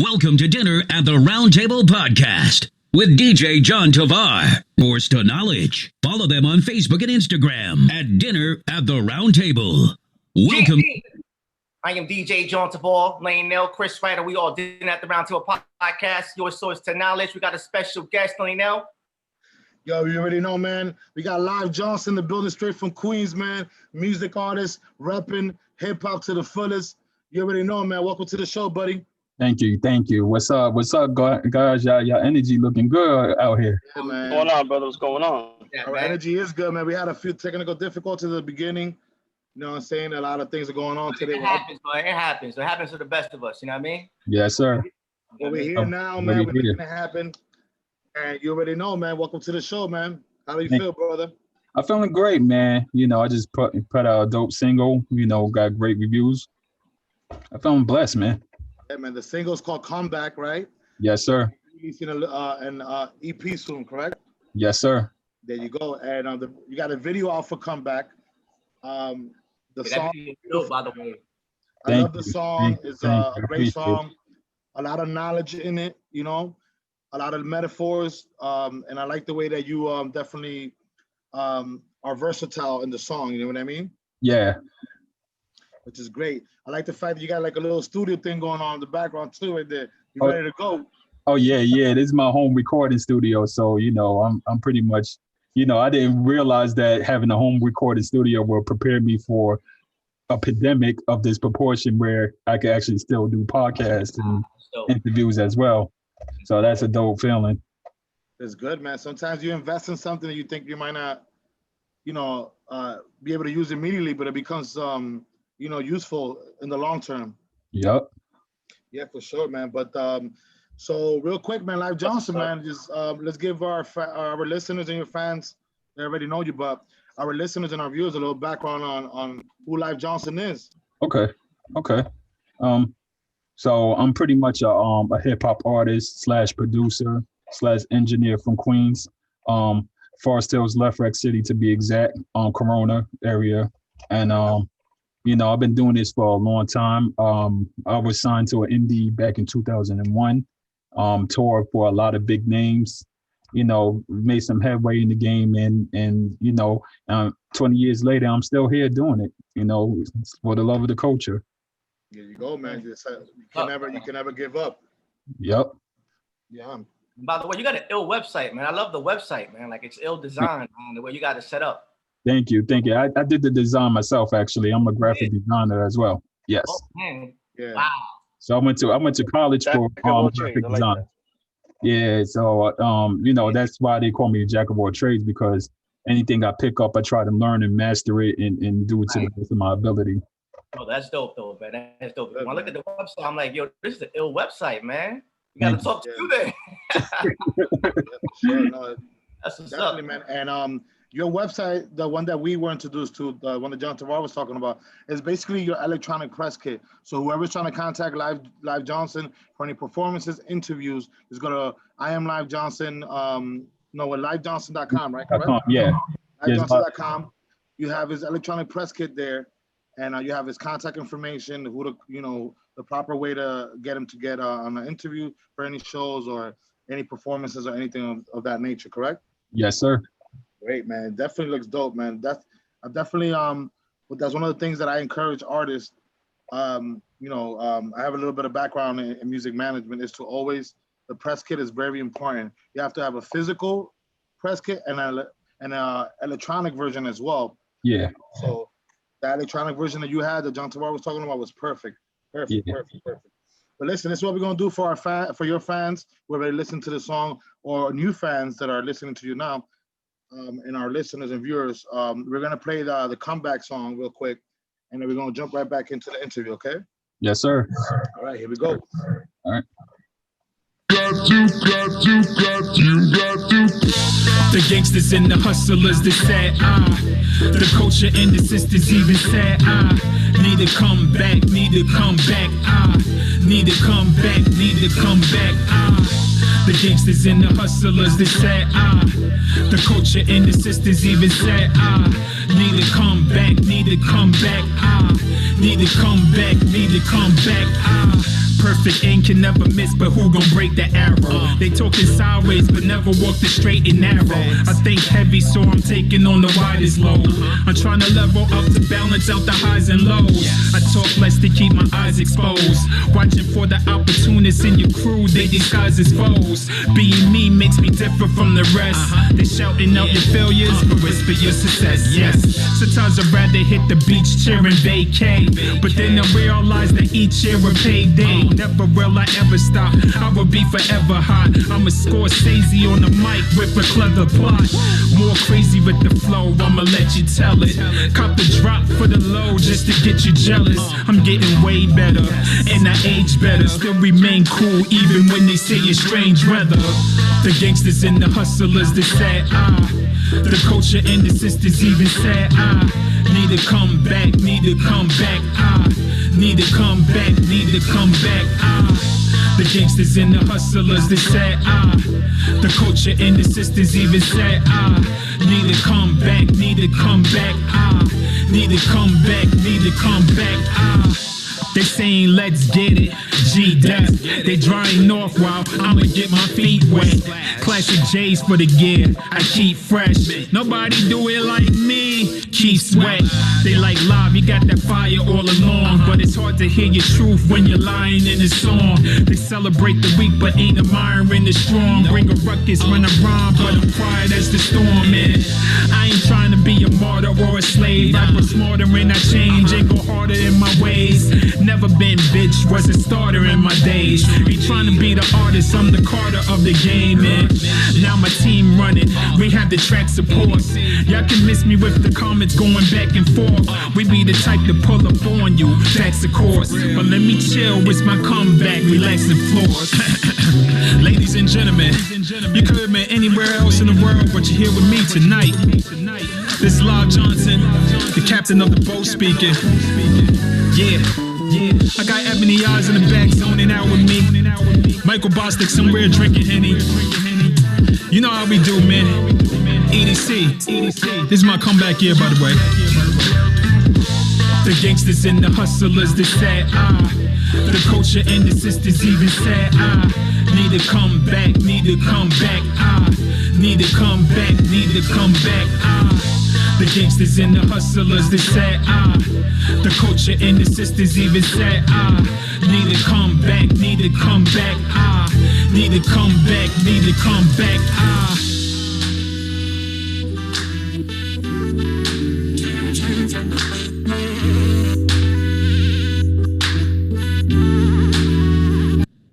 Welcome to Dinner at the Round Table Podcast with DJ John Tovar. Force to Knowledge. Follow them on Facebook and Instagram at Dinner at the Round Table. Welcome. I am DJ John Tovar, Lane Nell, Chris Ryder. We all Dinner at the Round Table Podcast, your source to knowledge. We got a special guest, Lane Nell. Yo, you already know, man. We got Live Johnson in the building, straight from Queens, man. Music artist, repping hip-hop to the fullest. You already know, man. Welcome to the show, buddy. Thank you. What's up, guys? Y'all energy looking good out here. Yeah, man. What's going on, brother? What's going on? Yeah, Our energy is good, man. We had a few technical difficulties at the beginning. You know what I'm saying? A lot of things are going on today. It happens, bro. It happens. It happens to the best of us. You know what I mean? Yes, sir. But we're here now, man. We're making it happen. And you already know, man. Welcome to the show, man. How do you feel, brother? I'm feeling great, man. You know, I just put out a dope single. You know, got great reviews. I'm feeling blessed, man. Yeah, man. The single's called Comeback, right? Yes, sir. You've seen an EP soon, correct? Yes, sir. There you go. And you got a video out for Comeback. The song, by the way. I love the song. It's a great song. A lot of knowledge in it, you know, a lot of metaphors. And I like the way that you definitely are versatile in the song. You know what I mean? Yeah. Which is great. I like the fact that you got like a little studio thing going on in the background too, right there. You ready to go? Oh yeah. This is my home recording studio. So, you know, I'm pretty much, you know, I didn't realize that having a home recording studio will prepare me for a pandemic of this proportion where I could actually still do podcasts and interviews as well. So that's a dope feeling. It's good, man. Sometimes you invest in something that you think you might not, you know, be able to use immediately, but it becomes, you know, useful in the long term. Yep. Yeah, for sure, man. But so real quick, man, Live Johnson, man, just let's give our listeners and your fans, they already know you, but our listeners and our viewers a little background on who Live Johnson is. Okay. So I'm pretty much a hip hop artist / producer / engineer from Queens, Forest Hills, Left Rec City to be exact, Corona area, and you know, I've been doing this for a long time. I was signed to an indie back in 2001, toured for a lot of big names, you know, made some headway in the game. And you know, 20 years later, I'm still here doing it, you know, for the love of the culture. There you go, man. You can never give up. Yep. Yeah. By the way, you got an ill website, man. I love the website, man. Like, it's ill designed, man, the way you got it set up. Thank you. I did the design myself, actually. I'm a graphic designer as well. Yes. Oh, man. Yeah. Wow. So I went to college for graphic design. Yeah. So you know, that's why they call me a jack of all trades, because anything I pick up, I try to learn and master it and do it to the best of my ability. Oh, that's dope, though, man. That's dope. When I look at the website, I'm like, yo, this is an ill website, man. You got to talk to you then. Sure, no, that's what's definitely, up, man. And your website, the one that we were introduced to, the one that John Tovar was talking about, is basically your electronic press kit. So whoever's trying to contact Live Johnson for any performances, interviews, is go to I am Live Johnson, livejohnson.com, right? Yeah. Livejohnson.com. You have his electronic press kit there, and you have his contact information, the proper way to get him to get on an interview for any shows or any performances or anything of that nature, correct? Yes, sir. Great, man. Definitely looks dope, man. That's one of the things that I encourage artists. I have a little bit of background in music management, is to always, the press kit is very important. You have to have a physical press kit and an electronic version as well. Yeah. So that electronic version that you had, that John Tovar was talking about, was perfect. Perfect. But listen, this is what we're gonna do for for your fans, whether they listen to the song, or new fans that are listening to you now. And our listeners and viewers, we're gonna play the comeback song real quick, and then we're gonna jump right back into the interview, okay? Yes, sir. All right, here we go. All right. The gangsters and the hustlers, they said, the culture and the sisters even said, need to come back, need to come back, need to come back, need to come back, The gangsters and the hustlers, they said, the culture and the sisters even said, need to come back, need to come back, need to come back, need to come back, Perfect aim can never miss, but who gon' break the arrow? They talking sideways, but never walk the straight and narrow. I think heavy, so I'm taking on the widest load. I'm trying to level up to balance out the highs and lows. I talk less to keep my eyes exposed. Watching for the opportunists in your crew, they disguise as foes. Being me makes me different from the rest. They shouting out your failures, but whisper your success. Yes, sometimes I'd rather hit the beach cheering vacay, but then I realize that each year a payday. Never will I ever stop, I will be forever hot. I'm a Scorsese on the mic with a clever plot. More crazy with the flow, I'ma let you tell it. Cop the drop for the low just to get you jealous. I'm getting way better, and I age better. Still remain cool even when they say it's strange weather. The gangsters and the hustlers, they said, the culture and the sisters even said, need to come back, need to come back, need to come back, need to come back, The gangsters and the hustlers, they said, the culture and the sisters even said, need to come back, need to come back, need to come back, need to come back, They saying let's get it, G-Death. They drying off while I'ma get my feet wet. Classic J's for the gear, I keep fresh. Nobody do it like me, keep sweat. They like live, you got that fire all along, but it's hard to hear your truth when you're lying in a song. They celebrate the weak, but ain't admiring the strong. Bring a ruckus when I rhyme, but I'm quiet as the storm is. I ain't trying to be a martyr or a slave. I was smarter and I change and go harder in my ways. Never been bitch, was a starter in my days. Ain't trying to be the artist, I'm the Carter of the game, man. Now my team running, we have the track support. Y'all can miss me with the comments going back and forth. We be the type to pull up on you, that's of course. But let me chill, it's my comeback, relaxing floors. Ladies and gentlemen, you could have been anywhere else in the world, but you're here with me tonight. This is Live Johnson, the captain of the boat speaking. Yeah. I got Ebony Eyes in the back zoning out with me. Michael Bostic somewhere drinking Henny. You know how we do, man. EDC. This is my comeback year, by the way. The gangsters and the hustlers, they said, the culture and the sisters even said, need to come back, need to come back, need to come back, need to come back, The gangsters and the hustlers, they said, the culture and the sisters even said, need to come back, need to come back, need to come back, need to come back,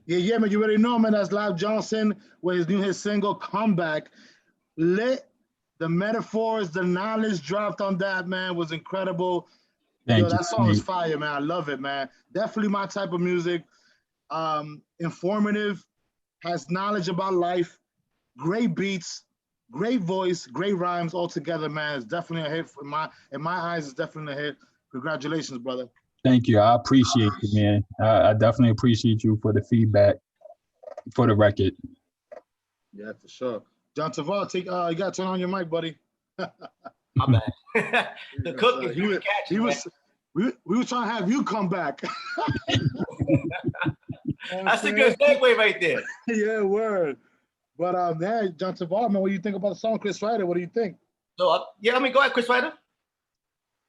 Yeah, man, you already know, man, that's Live Johnson with his new single, Comeback. Lit. The metaphors, the knowledge dropped on that, man, was incredible. That song is fire, man. I love it, man. Definitely my type of music. Informative, has knowledge about life, great beats, great voice, great rhymes all together, man. It's definitely a hit. In my eyes, it's definitely a hit. Congratulations, brother. Thank you. I appreciate you, man. I definitely appreciate you for the feedback for the record. Yeah, for sure. John Tavar, you got to turn on your mic, buddy. My bad. The cook is we were trying to have you come back. That's a good segue right there. Yeah, word. But man, John Tavar, man, what do you think about the song, Chris Ryder? What do you think? So go ahead, Chris Ryder.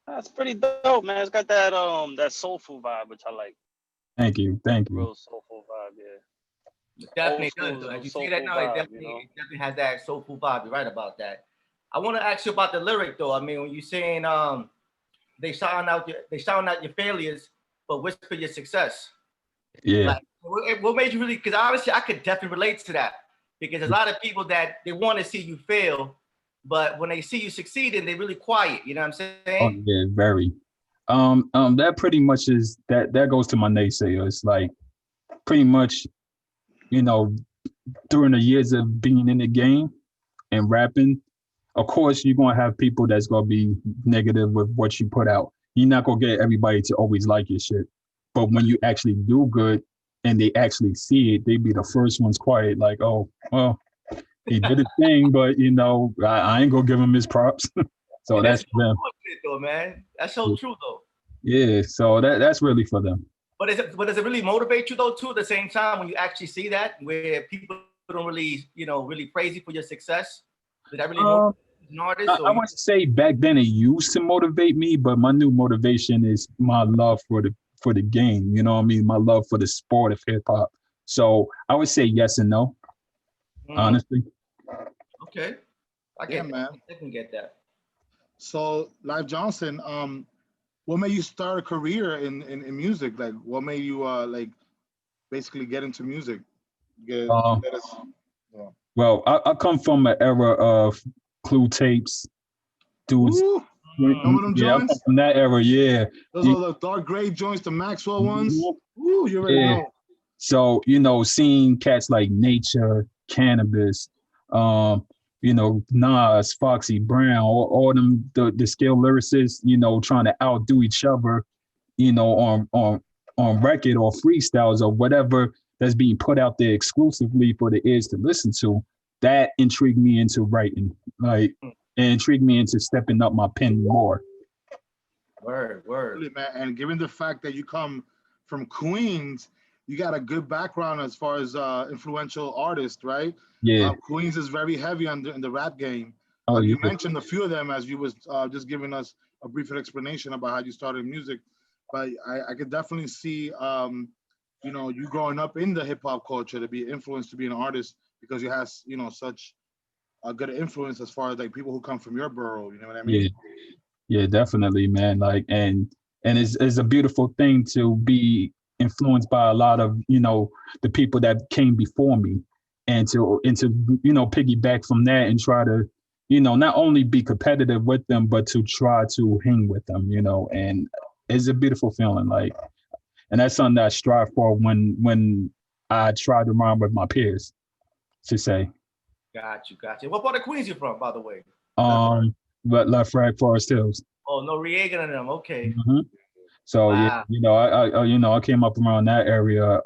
That's pretty dope, man. It's got that that soulful vibe, which I like. Thank you. Real soulful vibe, yeah. It definitely does. As you see that now, it definitely has that soulful vibe. You're right about that. I want to ask you about the lyric, though. I mean, when you're saying they sound out your failures, but whisper your success. Yeah. Like, what made you really? Because obviously, I could definitely relate to that. Because there's a lot of people that they want to see you fail, but when they see you succeeding, they're really quiet. You know what I'm saying? Oh, yeah, very. That pretty much is that goes to my naysayers. Like, pretty much, you know, during the years of being in the game and rapping, of course, you're going to have people that's going to be negative with what you put out. You're not going to get everybody to always like your shit. But when you actually do good and they actually see it, they be the first ones quiet, like, oh, well, he did a thing, but, you know, I ain't going to give him his props. So yeah, that's for them. Though, man. That's so true, though. Yeah, so that's really for them. But does it really motivate you though too? At the same time, when you actually see that, where people don't really, really praise you for your success, did that really motivate an artist? I want to say back then it used to motivate me, but my new motivation is my love for the game. You know what I mean? My love for the sport of hip hop. So I would say yes and no. Honestly. Okay. I can get that. So, Live Johnson, what made you start a career in music? Like, what made you like basically get into music? Well, I come from an era of Clue tapes, dudes. Remember them Yeah, joints? from that era, yeah. Those are the dark gray joints, the Maxwell ones. Ooh, you already know. So, seeing cats like Nature, Cannabis, Nas, Foxy Brown, all them the skilled lyricists, trying to outdo each other, on record or freestyles or whatever that's being put out there exclusively for the ears to listen to. That intrigued me into writing, and intrigued me into stepping up my pen more. Word. Really, man. And given the fact that you come from Queens, you got a good background as far as influential artists, right? Yeah. Queens is very heavy in the rap game. Oh, you mentioned a few of them as you was just giving us a brief explanation about how you started music. But I could definitely see, you growing up in the hip hop culture to be influenced to be an artist because you have, such a good influence as far as like people who come from your borough. You know what I mean? Yeah, definitely, man. Like, and it's a beautiful thing to be influenced by a lot of, the people that came before me, and to piggyback from that and try to, not only be competitive with them, but to try to hang with them, and it's a beautiful feeling. Like, and that's something that I strive for when I try to rhyme with my peers, to say. Got you. What part of Queens you from, by the way? But Left Rag, Forest Hills. Oh, Noriega and them. Okay. Mm-hmm. So wow. yeah, I came up around that area.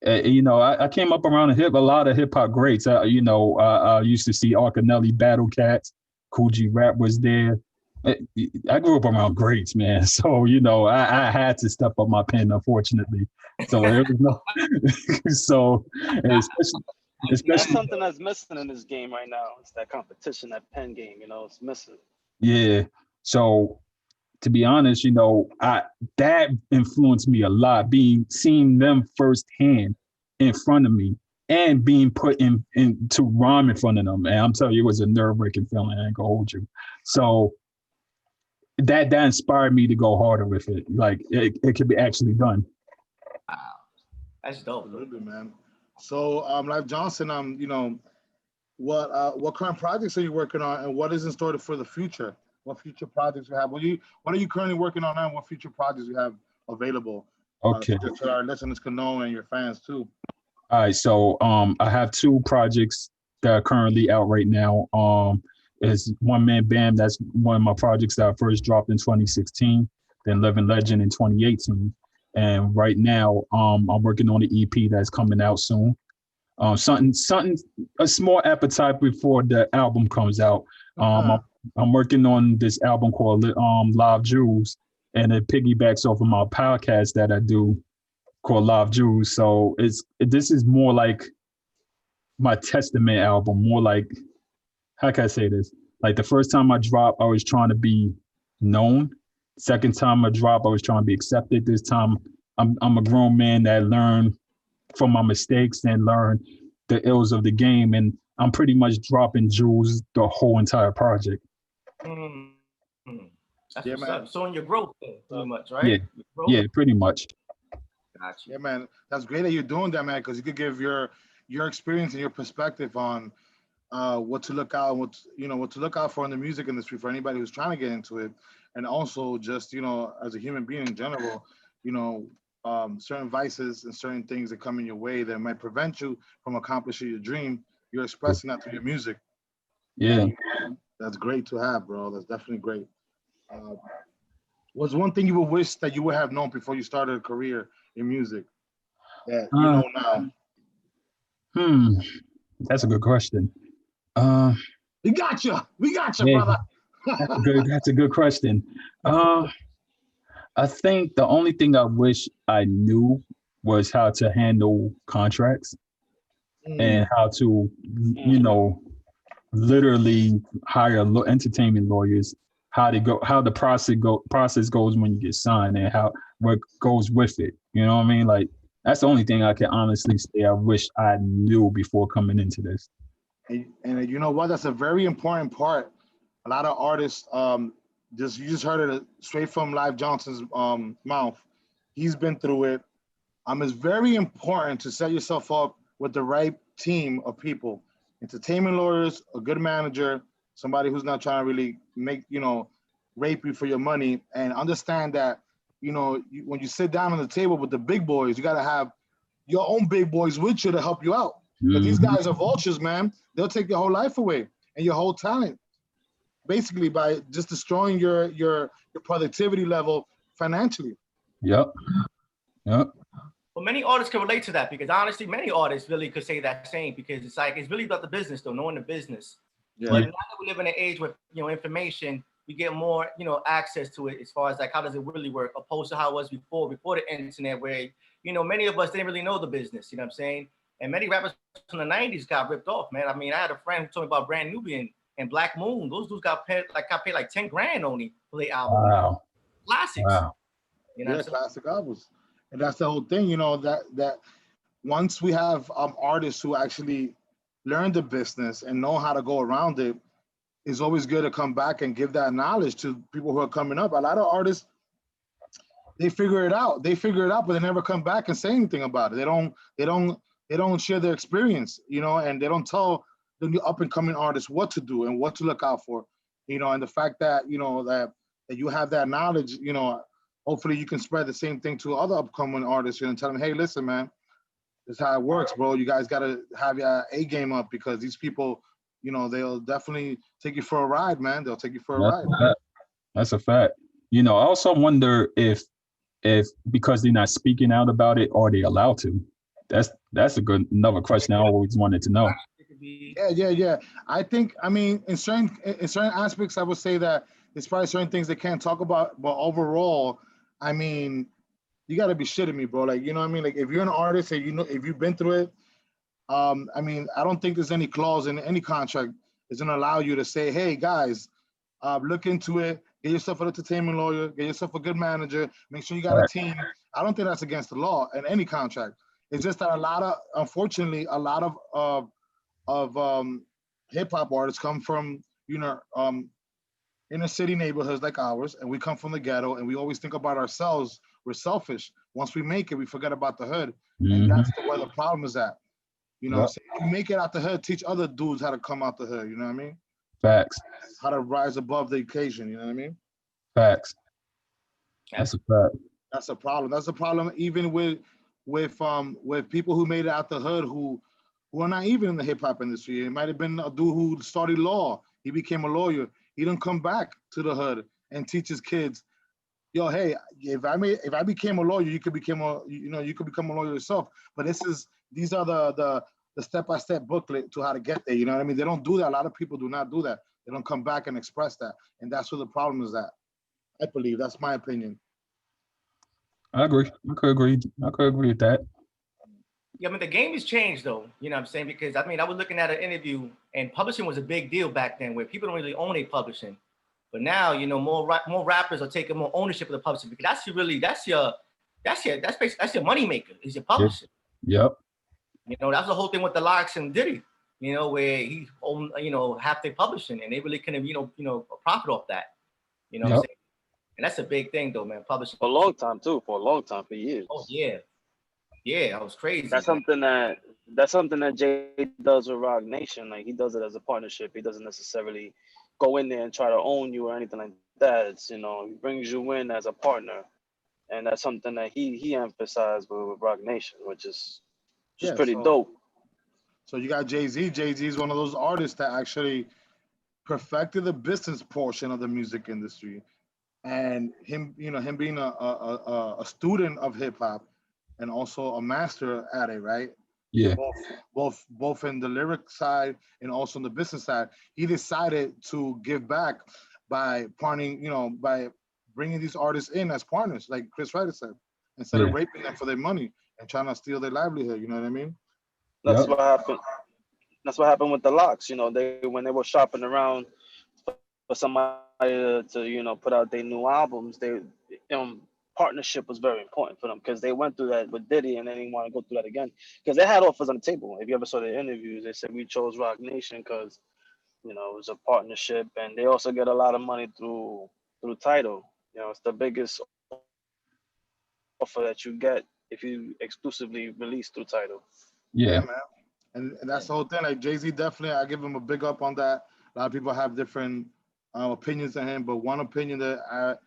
I came up around a lot of hip hop greats. I used to see Arcanelli, Battle Cats, Cool G Rap was there. I grew up around greats, man. So I had to step up my pen, unfortunately. So there was no. So especially that's something that's missing in this game right now. It's that competition, that pen game. It's missing. Yeah. So, to be honest, that influenced me a lot. Seeing them firsthand in front of me and being put into rhyme in front of them, and I'm telling you, it was a nerve-wracking feeling. I ain't gonna hold you. So that inspired me to go harder with it. Like it could be actually done. Wow, that's dope, man. So, Live Johnson, what current projects are you working on, and what is in store for the future? What future projects you have? What are you currently working on now, and what future projects you have available? Okay. So our listeners can know, and your fans too. All right. So I have 2 projects that are currently out right now. Is One Man Band. That's one of my projects that I first dropped in 2016, then Living Legend in 2018. And right now, I'm working on an EP that's coming out soon. Something, a small appetite before the album comes out. I'm working on this album called Live Jewels, and it piggybacks off of my podcast that I do called Live Jewels. So this is more like my testament album, more like, how can I say this? Like the first time I dropped, I was trying to be known. Second time I dropped, I was trying to be accepted. This time, I'm a grown man that learned from my mistakes and learned the ills of the game, and I'm pretty much dropping jewels the whole entire project. That's yeah, man. So in your growth, pretty much, right? Yeah, pretty much. Gotcha. Yeah, man. That's great that you're doing that, man, because you could give your experience and your perspective on what to look out, what to look out for in the music industry for anybody who's trying to get into it, and also just as a human being in general, certain vices and certain things that come in your way that might prevent you from accomplishing your dream. You're expressing that through your music. Yeah, that's great to have, bro. That's definitely great. What's one thing you would wish that you would have known before you started a career in music that you know now? That's a good question. We got you, brother. That's a good question. I think the only thing I wish I knew was how to handle contracts and how to, literally hire entertainment lawyers, how the process goes when you get signed, and what goes with it. You know what I mean? Like, that's the only thing I can honestly say I wish I knew before coming into this. And you know what? That's a very important part. A lot of artists, you just heard it straight from Live Johnson's mouth. He's been through it. It's very important to set yourself up with the right team of people, entertainment lawyers, a good manager, somebody who's not trying to really make, rape you for your money, and understand that, when you sit down on the table with the big boys, you got to have your own big boys with you to help you out. But these guys are vultures, man. They'll take your whole life away and your whole talent, basically, by just destroying your productivity level financially. Yep. Well, many artists can relate to that, because honestly, many artists really could say that same, because it's really about the business, though, knowing the business. Yeah. But now that we live in an age with, information, we get more, access to it as far as like, how does it really work, opposed to how it was before the internet, where, many of us didn't really know the business, you know what I'm saying? And many rappers from the 90s got ripped off, man. I mean, I had a friend who told me about Brand Nubian and Black Moon. Those dudes got paid like 10 grand only for the album. Wow. Classics. Wow. Classic albums. And that's the whole thing, that once we have artists who actually learn the business and know how to go around it, it's always good to come back and give that knowledge to people who are coming up. A lot of artists, they figure it out, but they never come back and say anything about it. They don't share their experience, and they don't tell the new up and coming artists what to do and what to look out for, and the fact that, that you have that knowledge, hopefully you can spread the same thing to other upcoming artists, and tell them, hey, listen, man, this is how it works, bro. You guys got to have your A game up, because these people, they'll definitely take you for a ride, man. They'll take you for a ride. That's a fact. I also wonder if because they're not speaking out about it, are they allowed to? That's another question I always wanted to know. Yeah. I think, in certain aspects, I would say that there's probably certain things they can't talk about, but overall, you got to be shitting me, bro. Like, Like, if you're an artist and if you've been through it, I don't think there's any clause in any contract that's gonna allow you to say, hey, guys, look into it, get yourself an entertainment lawyer, get yourself a good manager, make sure you got a team. I don't think that's against the law in any contract. It's just that unfortunately, a lot of hip hop artists come from, inner city neighborhoods like ours, and we come from the ghetto, and we always think about ourselves. We're selfish. Once we make it, we forget about the hood, and that's where the problem is at. So if you make it out the hood, teach other dudes how to come out the hood. You know what I mean? Facts. How to rise above the occasion. You know what I mean? Facts. That's a fact. That's a problem. That's a problem even with people who made it out the hood who are not even in the hip hop industry. It might have been a dude who studied law. He became a lawyer. He didn't come back to the hood and teach his kids, yo, hey, if I became a lawyer, you could become a lawyer yourself. But these are the step-by-step booklet to how to get there. You know what I mean? They don't do that. A lot of people do not do that. They don't come back and express that. And that's where the problem is at. I believe. That's my opinion. I agree. I could agree with that. Yeah, the game has changed, though. You know what I'm saying? Because, I was looking at an interview, and publishing was a big deal back then, where people don't really own a publishing. But now, more rappers are taking more ownership of the publishing, because that's your money maker, is your publishing. Yep. That's the whole thing with the Locks and Diddy, where he owned, half their publishing, and they really couldn't, profit off that. What I'm saying? And that's a big thing, though, man. Publishing for a long time, for years. Oh yeah, that was crazy. That's something that Jay does with Rock Nation. Like, he does it as a partnership. He doesn't necessarily go in there and try to own you or anything like that. It's, he brings you in as a partner, and that's something that he emphasized with Rock Nation, which is just pretty dope. So you got Jay-Z. Jay-Z is one of those artists that actually perfected the business portion of the music industry, and him being a student of hip hop and also a master at it, right? Yeah. Both in the lyric side and also in the business side, he decided to give back by partnering, by bringing these artists in as partners, like Chris Ryder said, instead of raping them for their money and trying to steal their livelihood. You know what I mean? That's what happened. That's what happened with the Locks. You know, they when they were shopping around for somebody to put out their new albums, partnership was very important for them because they went through that with Diddy and they didn't want to go through that again because they had offers on the table. If you ever saw their interviews, they said we chose Rock Nation because it was a partnership, and they also get a lot of money through Tidal. It's the biggest offer that you get if you exclusively release through Tidal. Yeah, man. And that's the whole thing. Like Jay-Z, definitely, I give him a big up on that. A lot of people have different opinions on him, but one opinion that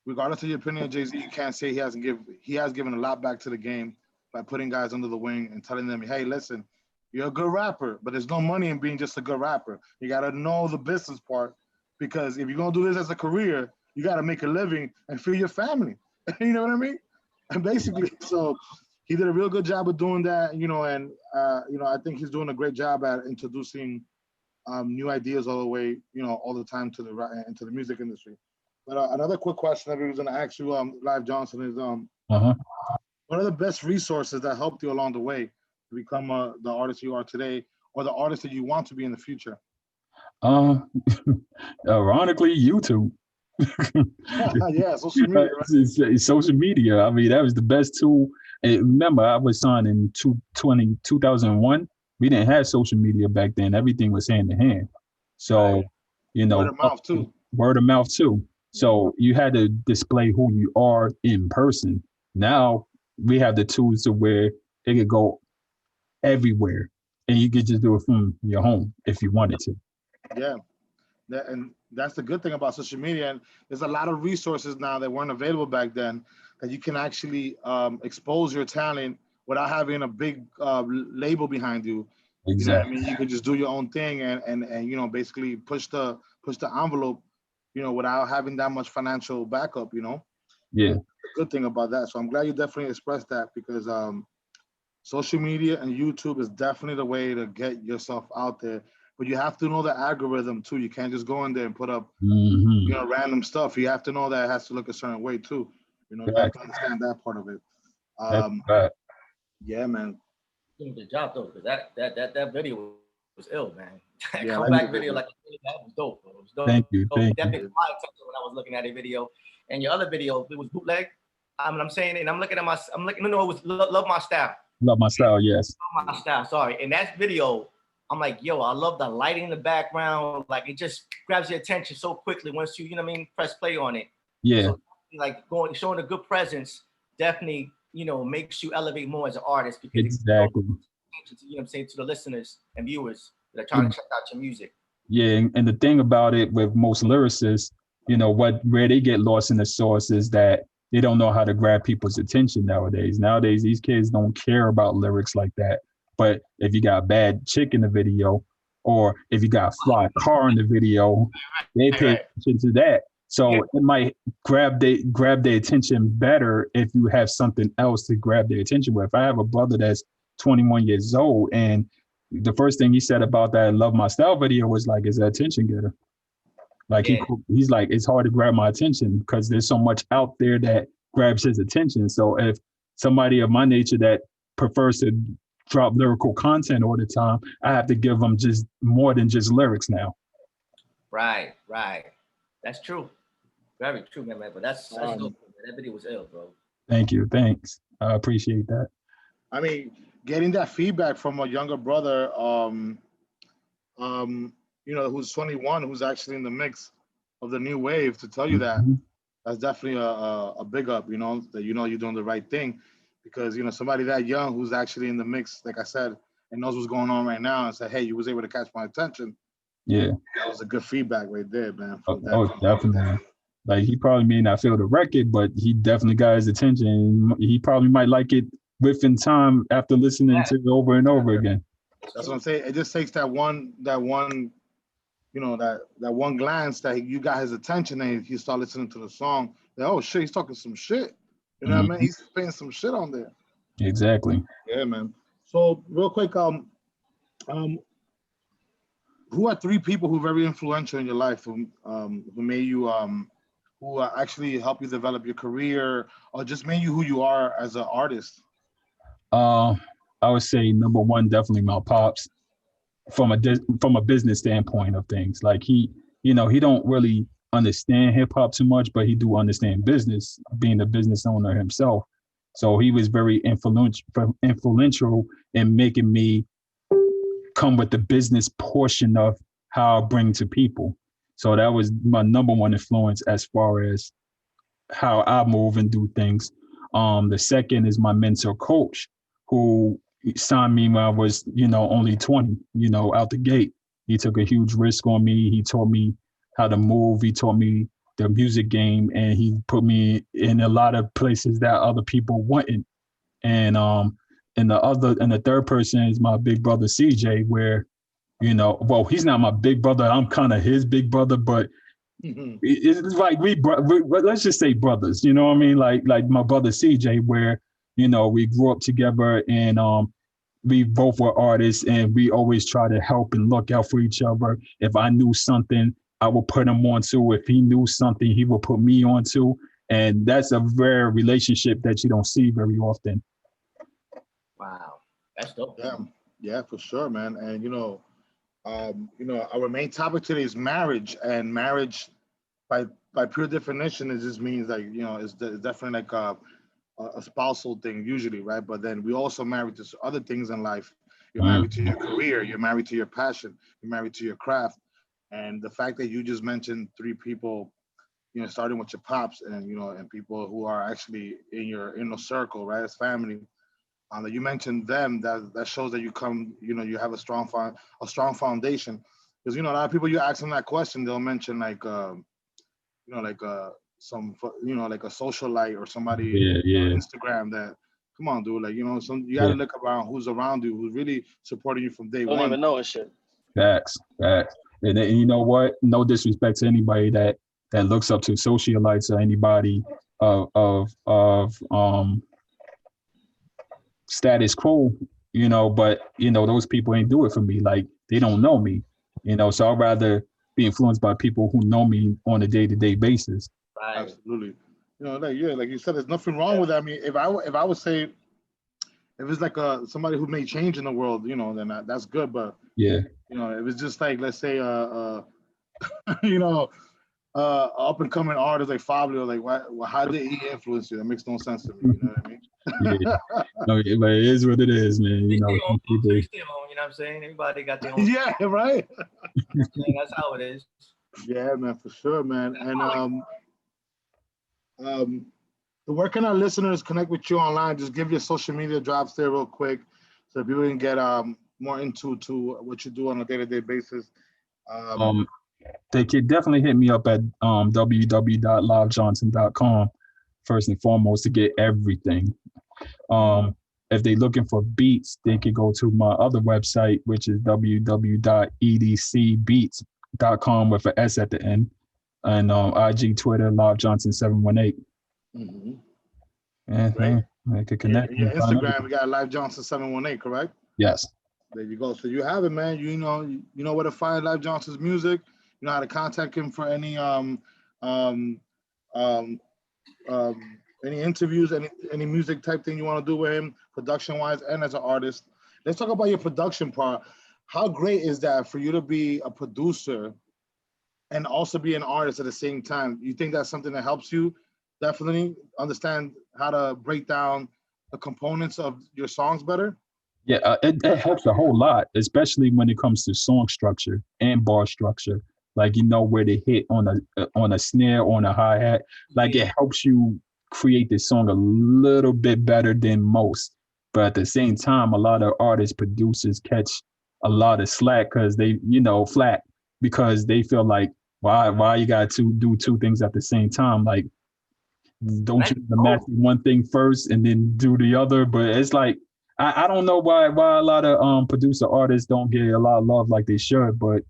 regardless of your opinion of Jay-Z, you can't say he has given a lot back to the game by putting guys under the wing and telling them, hey, listen, you're a good rapper, but there's no money in being just a good rapper. You got to know the business part, because if you're going to do this as a career, you got to make a living and feed your family. You know what I mean? And basically, so he did a real good job of doing that, and I think he's doing a great job at introducing new ideas all the way, all the time into the music industry. But another quick question that we was going to ask you, Live Johnson, is what are the best resources that helped you along the way to become the artist you are today, or the artist that you want to be in the future? Ironically, YouTube. Yeah, social media. Right? It's social media. I mean, that was the best tool. And remember, I was signed in 2001. We didn't have social media back then. Everything was hand to hand. So, word of mouth too. Word of mouth too. So you had to display who you are in person. Now we have the tools to where it could go everywhere, and you could just do it from your home if you wanted to. Yeah. And that's the good thing about social media. And there's a lot of resources now that weren't available back then that you can actually expose your talent without having a big label behind you. Exactly. You know what I mean? You could just do your own thing and basically push the envelope, without having that much financial backup, Yeah. The good thing about that. So I'm glad you definitely expressed that, because social media and YouTube is definitely the way to get yourself out there. But you have to know the algorithm too. You can't just go in there and put up, random stuff. You have to know that it has to look a certain way too. You have to understand that part of it. Yeah, man. Doing a good job though, because that video was ill, man. That Yeah, comeback video, that was dope. Bro. It was dope. Thank you. That picked my attention when I was looking at a video. And your other video, it was bootleg. I'm saying it, and I'm looking, it was Love My Style. Love My Style, yes. Love My Style, sorry. In that video, I'm like, yo, I love the lighting in the background. Like, it just grabs your attention so quickly once you, press play on it. Yeah. So, like, showing a good presence definitely, makes you elevate more as an artist, because exactly. To the listeners and viewers that are trying to check out your music. Yeah, and the thing about it with most lyricists, where they get lost in the sauce is that they don't know how to grab people's attention nowadays. Nowadays, these kids don't care about lyrics like that. But if you got a bad chick in the video, or if you got a fly car in the video, they pay attention to that. So it might grab their attention better if you have something else to grab their attention with. If I have a brother that's 21 years old, and the first thing he said about that Love My Style video was like, it's an attention getter. Like he's like, it's hard to grab my attention because there's so much out there that grabs his attention. So if somebody of my nature that prefers to drop lyrical content all the time, I have to give them just more than just lyrics now. Right. That's true. Very true, man. But that's dope. That video was ill, bro. Thank you. Thanks. I appreciate that. I mean, getting that feedback from a younger brother, who's 21, who's actually in the mix of the new wave, to tell you that, that's definitely a big up, that you're doing the right thing. Because, somebody that young who's actually in the mix, like I said, and knows what's going on right now, and said, hey, you was able to catch my attention. Yeah. That was a good feedback right there, man. Definitely. Like, he probably may not feel the record, but he definitely got his attention. He probably might like it within time after listening to it over and over again. That's what I'm saying. It just takes that one glance that you got his attention, and he start listening to the song. Like, oh shit, he's talking some shit. You know what I mean? He's spitting some shit on there. Exactly. Yeah, man. So real quick, who are three people who are very influential in your life who made you who actually help you develop your career or just made you who you are as an artist? Uh, I would say number one, definitely my pops. From a business standpoint of things, like he don't really understand hip hop too much, but he do understand business, being a business owner himself. So he was very influential in making me come with the business portion of how I bring to people. So that was my number one influence as far as how I move and do things. The second is my mentor coach, who signed me when I was, only 20, out the gate. He took a huge risk on me. He taught me how to move. He taught me the music game, and he put me in a lot of places that other people wouldn't. And the third person is my big brother CJ, where, well, he's not my big brother. I'm kind of his big brother, but it's like we let's just say brothers, you know what I mean? Like my brother CJ, where, we grew up together, and we both were artists, and we always try to help and look out for each other. If I knew something, I would put him on to. If he knew something, he would put me on to. And that's a rare relationship that you don't see very often. Wow, that's dope. Yeah, for sure, man. And our main topic today is marriage, and marriage, by pure definition, it just means like it's definitely like a spousal thing usually, right? But then we also married to other things in life. You're married to your career, you're married to your passion, you're married to your craft, and the fact that you just mentioned three people, starting with your pops, and and people who are actually in your inner circle, right, as family. That you mentioned them, that shows that you have a strong foundation. Because a lot of people, you ask them that question, they'll mention like some like a socialite or somebody on Instagram that, come on, dude, like you got to look around who's around you, who's really supporting you from day one. Don't even know shit. Facts. And then, you know what? No disrespect to anybody that looks up to socialites or anybody of status quo, but those people ain't do it for me. Like, they don't know me, so I'd rather be influenced by people who know me on a day-to-day basis. Right. Absolutely. Like you said, there's nothing wrong with that. I mean, if I would say, if it's like somebody who made change in the world, then that's good. But yeah, if it's just like, let's say up and coming artists like Fabio, like how did he influence you? That makes no sense to me. You know what I mean? No, but it is what it is, man. You know what I'm saying? Everybody got their own. Yeah, right. That's how it is. Yeah, man, for sure, man. And where can our listeners connect with you online? Just give your social media drops there real quick, so people can get more into what you do on a day-to-day basis. They could definitely hit me up at www.livejohnson.com first and foremost to get everything. If they're looking for beats, they could go to my other website, which is www.edcbeats.com with an S at the end. And IG, Twitter, LiveJohnson718. And I could connect. Yeah, Instagram, we got LiveJohnson718, correct? Yes. There you go. So you have it, man. You know where to find Live Johnson's music. You know how to contact him for any interviews, any music type thing you want to do with him, production wise and as an artist. Let's talk about your production part. How great is that for you to be a producer and also be an artist at the same time? You think that's something that helps you definitely understand how to break down the components of your songs better? Yeah, it helps a whole lot, especially when it comes to song structure and bar structure. Like, where to hit on a snare, on a hi-hat. Like, it helps you create this song a little bit better than most. But at the same time, a lot of artists, producers catch a lot of slack because they, flack because they feel like, why you got to do two things at the same time? Like, don't you master one thing first and then do the other? But it's like, I don't know why a lot of producer artists don't get a lot of love like they should, but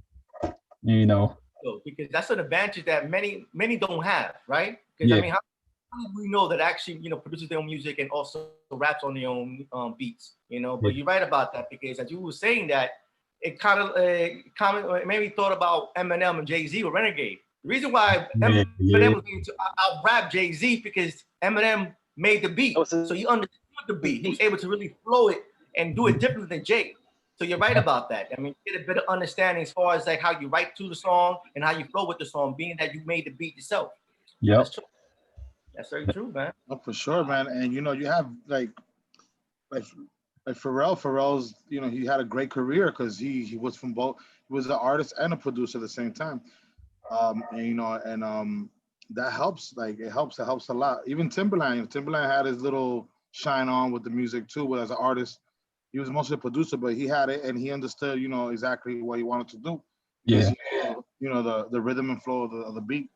because that's an advantage that many don't have, right? Because I mean, how do we know that actually produces their own music and also raps on their own beats? But you're right about that, because as you were saying that, it kind of made me thought about Eminem and Jay-Z with Renegade. The reason why Eminem was able to out-rap Jay-Z because Eminem made the beat. So he understood the beat. He was able to really flow it and do it differently than Jay. So you're right about that. I mean, you get a better understanding as far as like how you write to the song and how you flow with the song, being that you made the beat yourself. Yep. That's true. That's very true, man. Oh, for sure, man. And you know, you have like Pharrell. Pharrell's, you know, he had a great career because he was from both. He was an artist and a producer at the same time. And you know, and that helps. Like it helps a lot. Even Timberland had his little shine on with the music too. But as an artist, he was mostly a producer, but he had it and he understood, you know, exactly what he wanted to do. Yeah. You know, the rhythm and flow of the beat.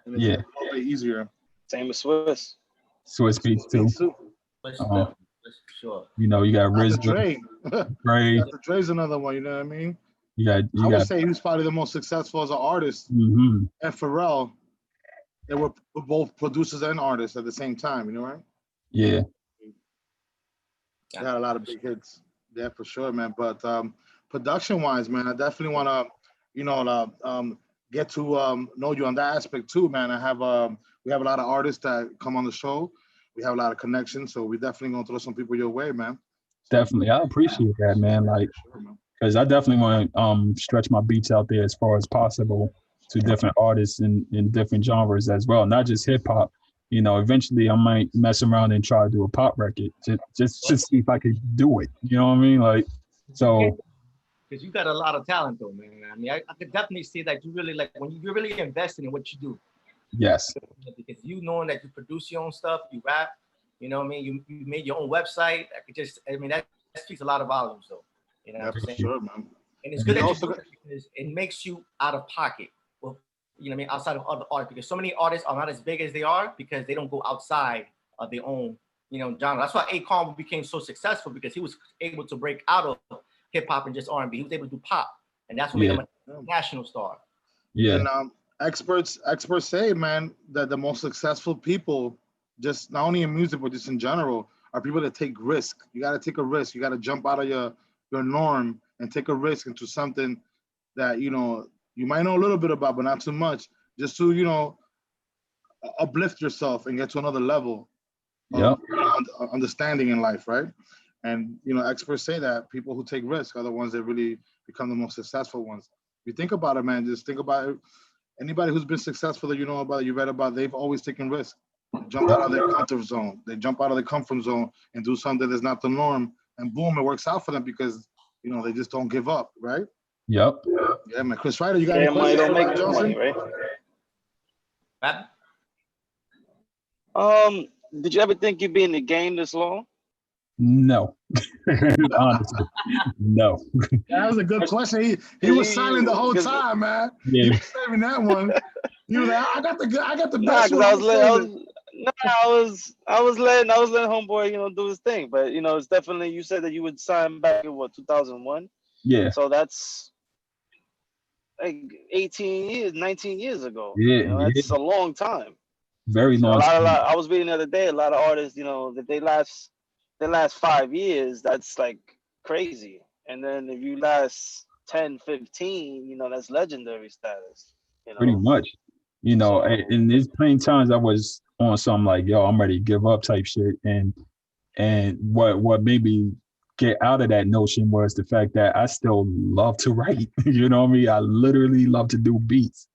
And it's Yeah. a little bit easier. Same as Swiss. Swiss beats too. Sure. You know, you got RZA, Dre. Dre. Dre's another one. You know what I mean? I would say he was probably the most successful as an artist. Mm-hmm. And Pharrell, they were both producers and artists at the same time. You know, right? Yeah. They had a lot of big hits. Yeah, for sure, man. But production-wise, man, I definitely want to, you know, get to know you on that aspect too, man. We have a lot of artists that come on the show. We have a lot of connections, so we definitely gonna throw some people your way, man. Definitely, I appreciate that, man. Like, because I definitely want to stretch my beats out there as far as possible to different artists in different genres as well, not just hip hop. You know, eventually I might mess around and try to do a pop record just to see if I could do it. You know what I mean? Like, so. Because you got a lot of talent, though, man. I mean, I could definitely see that you really like when you're really invested in what you do. Yes. Because you knowing that you produce your own stuff, you rap, you know what I mean? You made your own website. That speaks a lot of volumes, though. You know what I'm saying? Sure, man. And it's good that you do it because it makes you out of pocket. Well, you know what I mean? Outside of other artists, because so many artists are not as big as they are because they don't go outside of their own, you know, genre. That's why Akon became so successful because he was able to break out of hip hop and just R&B. He was able to do pop, and that's what made him a national star. Yeah. And experts say, man, that the most successful people, just not only in music but just in general, are people that take risk. You got to take a risk. You got to jump out of your norm and take a risk into something that, you know, you might know a little bit about, but not too much, just to, you know, uplift yourself and get to another level of understanding in life, right? And, you know, experts say that people who take risks are the ones that really become the most successful ones. If you think about it, man, just think about it. Anybody who's been successful that you know about, you read about, they've always taken risks. Jump out of their comfort zone. They jump out of their comfort zone and do something that's not the norm. And boom, it works out for them because, you know, they just don't give up, right? Yep. Yeah, man. Chris Ryder, you got any questions? Don't make money, right? Did you ever think you'd be in the game this long? No. Honestly, no. That was a good question. He was silent the whole time, man. Yeah. He was saving that one. He was like, I got the best one. I was letting homeboy, you know, do his thing. But you know, it's definitely, you said that you would sign back in 2001. Yeah. So that's like 18 years, 19 years ago. Yeah. You know, that's a long time. Very long. I was reading the other day, a lot of artists, you know, that they last 5 years, that's like crazy. And then if you last 10, 15, you know, that's legendary status. You know? Pretty much. You know, and there's plenty times I was on some like, yo, I'm ready to give up type shit. And what made me get out of that notion was the fact that I still love to write. You know what I mean? I literally love to do beats.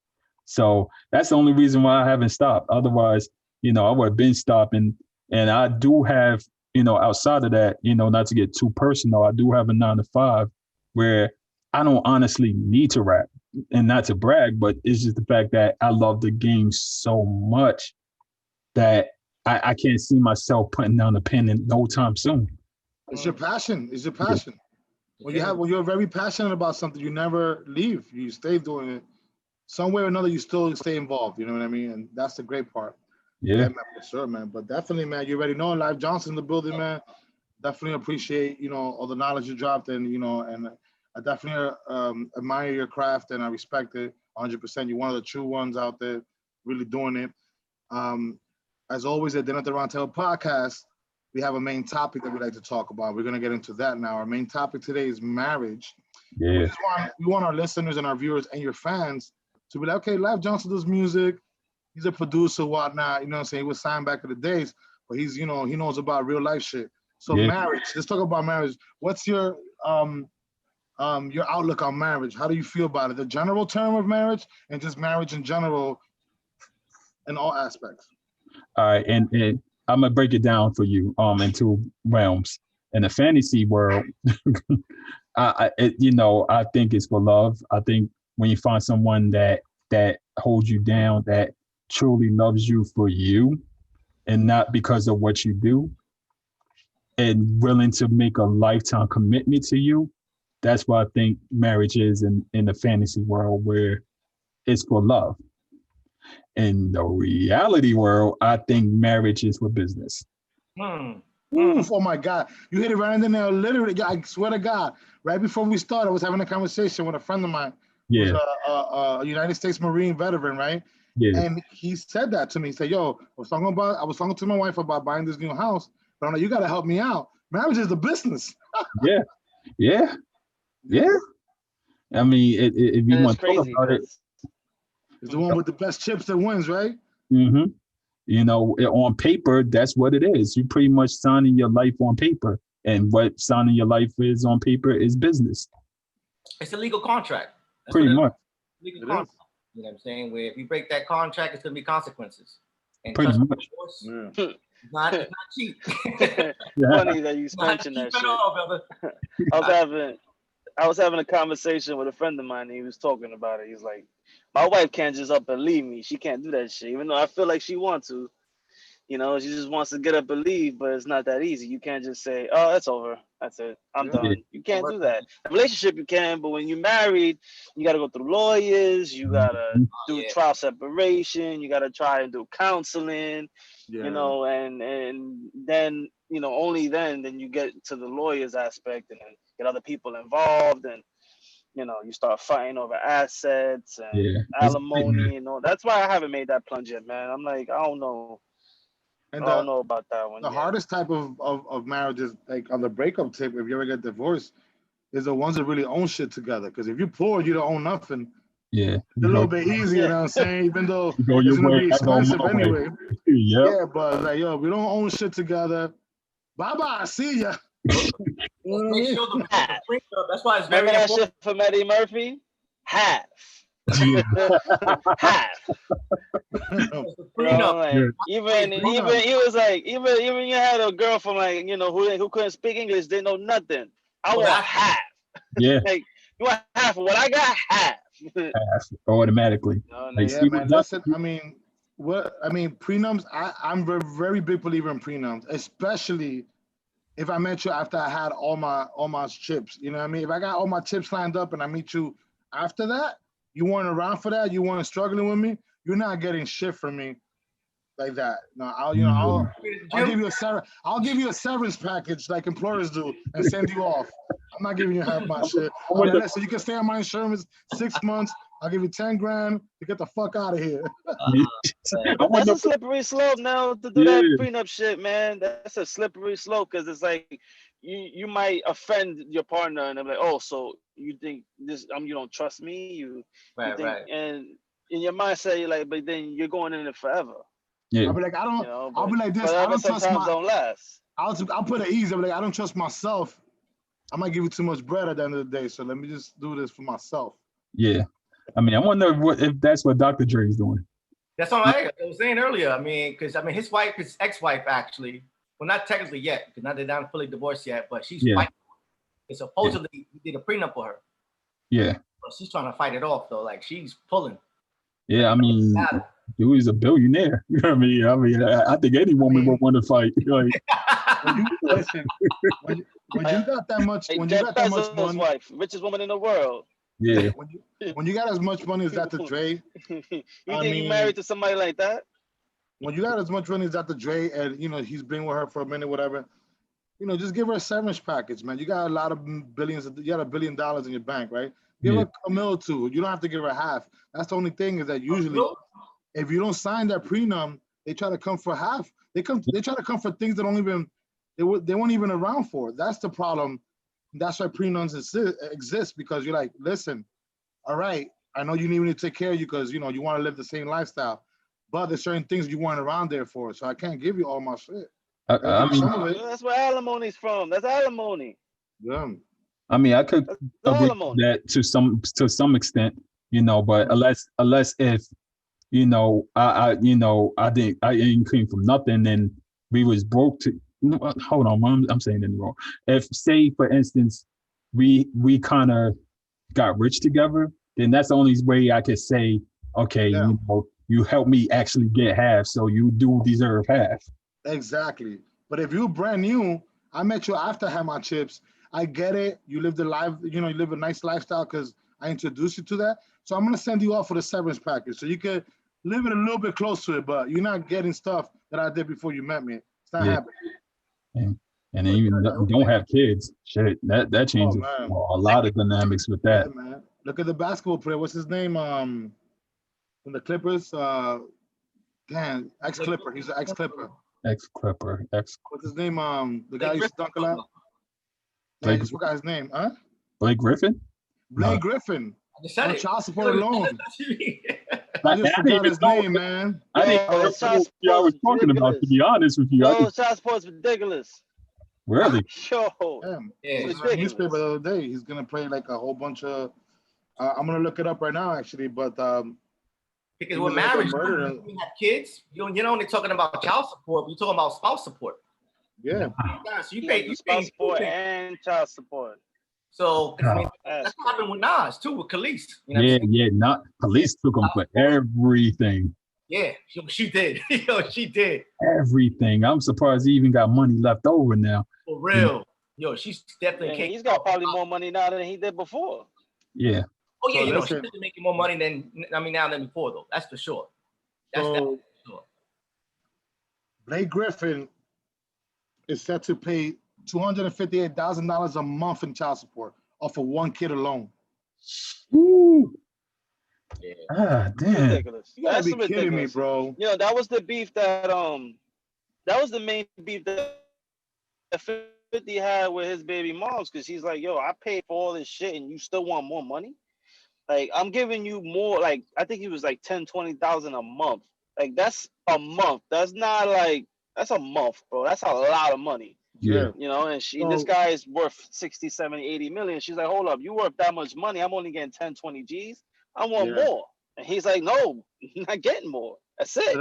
So that's the only reason why I haven't stopped. Otherwise, you know, I would have been stopping. And I do have, you know, outside of that, you know, not to get too personal, I do have a 9-to-5 where I don't honestly need to rap, and not to brag, but it's just the fact that I love the game so much that I can't see myself putting down the pen in no time soon. It's your passion. It's your passion. When you're very passionate about something, you never leave. You stay doing it. Some way or another, you still stay involved. You know what I mean? And that's the great part. Yeah, man, for sure, man. But definitely, man, you already know Live Johnson in the building, man. Definitely appreciate, you know, all the knowledge you dropped, and you know, and I definitely admire your craft and I respect it 100%. You're one of the true ones out there, really doing it. As always, at Dinner at the Round Table podcast, we have a main topic that we like to talk about. We're gonna get into that now. Our main topic today is marriage. Yeah. We want our listeners and our viewers and your fans to be like, okay, Live Johnson does music. He's a producer, whatnot. You know what I'm saying? He was signed back in the days, but he's, he knows about real life shit. So marriage. Let's talk about marriage. What's your outlook on marriage? How do you feel about it? The general term of marriage and just marriage in general, in all aspects. All right, and I'm gonna break it down for you in two realms. In the fantasy world, I think it's for love. I think when you find someone that holds you down, that truly loves you for you, and not because of what you do, and willing to make a lifetime commitment to you, that's what I think marriage is in the fantasy world, where it's for love. In the reality world, I think marriage is for business. Oof, oh my God. You hit it right in the nail. Literally, I swear to God, right before we started, I was having a conversation with a friend of mine who's a United States Marine veteran, right? Yeah. And he said that to me. He said, yo, I was talking to my wife about buying this new house, but I'm like, you got to help me out. Marriage is the business. Yeah. I mean, if you want to talk about it, it's the one with the best chips that wins, right? Mm-hmm. On paper, that's what it is. You pretty much signing your life on paper. And what signing your life is on paper is business. It's a legal contract. That's pretty much. Legal contract. You know what I'm saying? Where if you break that contract, it's going to be consequences. And pretty much. It's not cheap. Funny that you mentioned that shit. I was having a conversation with a friend of mine, and he was talking about it. He's like, my wife can't just up and leave me. She can't do that shit, even though I feel like she wants to. She just wants to get up and leave, but it's not that easy. You can't just say, oh, that's over. That's it. I'm done. You can't do that. A relationship you can, but when you're married, you got to go through lawyers. You got to do trial separation. You got to try and do counseling, and then, only then you get to the lawyers aspect and then get other people involved, and you start fighting over assets and alimony and all. That's why I haven't made that plunge yet, man. I'm like, I don't know. And I don't know about that one. The hardest type of marriage is, like, on the breakup tip, if you ever get divorced, is the ones that really own shit together. Because if you're poor, you don't own nothing. Yeah. It's a little bit easier, you know what I'm saying? Even though it's going to be expensive anyway. Yeah, but like, yo, we don't own shit together. Bye-bye, see ya. That's why it's very Remember that important. shit from Eddie Murphy? Half. Half. Even you had a girl from who couldn't speak English, didn't know nothing. I want half. Yeah. Like, you want half of what I got? Half. Half automatically. Man. Listen, prenups. I'm a very big believer in prenups, especially if I met you after I had all my chips. You know what I mean? If I got all my chips lined up and I meet you after that, you weren't around for that, you weren't struggling with me, you're not getting shit from me like that. No, I'll give you a severance package like employers do and send you off. I'm not giving you half my shit. So you can stay on my insurance 6 months. I'll give you 10 grand to get the fuck out of here. That's a slippery slope now to do that prenup shit, man. That's a slippery slope, because it's like you might offend your partner, and they're like, oh, so you think this? You don't trust me? You think, and in your mindset, you're like, but then you're going in it forever. Yeah. I'll be like, I'll be like this. I don't trust don't last. I'll put it easy. I'll be like, I don't trust myself. I might give you too much bread at the end of the day, so let me just do this for myself. Yeah. I wonder if that's what Dr. Dre is doing. That's what I was saying earlier. Because his ex-wife, actually, well, not technically yet, because they're not fully divorced yet, but she's fighting. And supposedly he did a prenup for her. Yeah. But she's trying to fight it off, though. Like, she's pulling. Yeah, dude is a billionaire. I think any woman would want to fight. Like, when you got that much, money, wife, richest woman in the world. Yeah. When you got as much money as Dr. Dre, you married to somebody like that? When you got as much money as Dr. Dre, and he's been with her for a minute, whatever, just give her a severance package, man. You got a lot of billions. You got $1 billion in your bank, right? Give her $1 million too. You don't have to give her half. That's the only thing, is that usually, if you don't sign that prenup, they try to come for half. They try to come for things that they weren't even around for. That's the problem. That's why prenups exist, because you're like, listen, all right, I know you need me to take care of you because you know you want to live the same lifestyle, but there's certain things you weren't around there for, so I can't give you all my shit. I mean, Some of it, That's where alimony's from. That's alimony. yeah. I could That's agree with alimony. that to some extent, you know, but unless if you know I didn't came from nothing and we was broke to hold on, I'm saying it wrong. If say for instance we kind of got rich together, then that's the only way I could say, okay, Yeah. you know, you help me actually get half, so you do deserve half. Exactly. But if you're brand new, I met you after I had my chips. I get it. You lived a life, you know, you live a nice lifestyle because I introduced you to that. So I'm gonna send you off for the severance package. So you could live it a little bit close to it, but you're not getting stuff that I did before you met me. It's not Yeah. happening. And even don't have kids. Shit, that changes man. a lot of dynamics with that. Yeah, man. Look at the basketball player. What's his name? From the Clippers. Damn, ex-Clipper. He's an ex-Clipper. Ex-Clipper, What's his name? The guy who used to dunk a lot. I Blake- just forgot his name. Huh? Blake Griffin? Blake No. Griffin. I just said On it. child support alone. I I just didn't forgot even his know- name, man. I didn't Yo, know child what I was support's talking about, to be honest with you. I Yo, just, child support's ridiculous. really? Yo, Damn. Yeah, It was in the newspaper the other day. He's gonna play like a whole bunch of. I'm gonna look it up right now, actually. But because he with was like a marriage, murderer. you have kids. You're only talking about child support. You're talking about spouse support. Yeah. Yeah, so you he pay. has You spouse pay. support and child support. So 'cause I mean, That's that's what happened with Nas too, with Khalees. You know what I'm Yeah, saying? yeah. Not police took him for everything. Yeah, she did. Yo, she did. Everything. I'm surprised he even got money left over now. For real. Yo, she's definitely And capable. he's got probably more money now than he did before. Yeah. Oh yeah, So she's listen. definitely making more money now than before though. That's for sure. That's So for sure. Blake Griffin is set to pay $258,000 a month in child support off of one kid alone. Woo. Yeah. Ah, damn. Ridiculous. You gotta That's be kidding me, ridiculous. bro. You know, that was the beef that was the main beef that 50 had with his baby moms, because he's like, yo, I paid for all this shit and you still want more money? Like, I'm giving you more, like, I think he was like 10, 20,000 a month. Like, that's a month. That's not like, that's a month, bro. That's a lot of money. Yeah. You know, and this guy is worth 60, 70, 80 million. She's like, hold up, you worth that much money. I'm only getting 10, 20 G's. I want more. And he's like, no, I'm not getting more. That's it.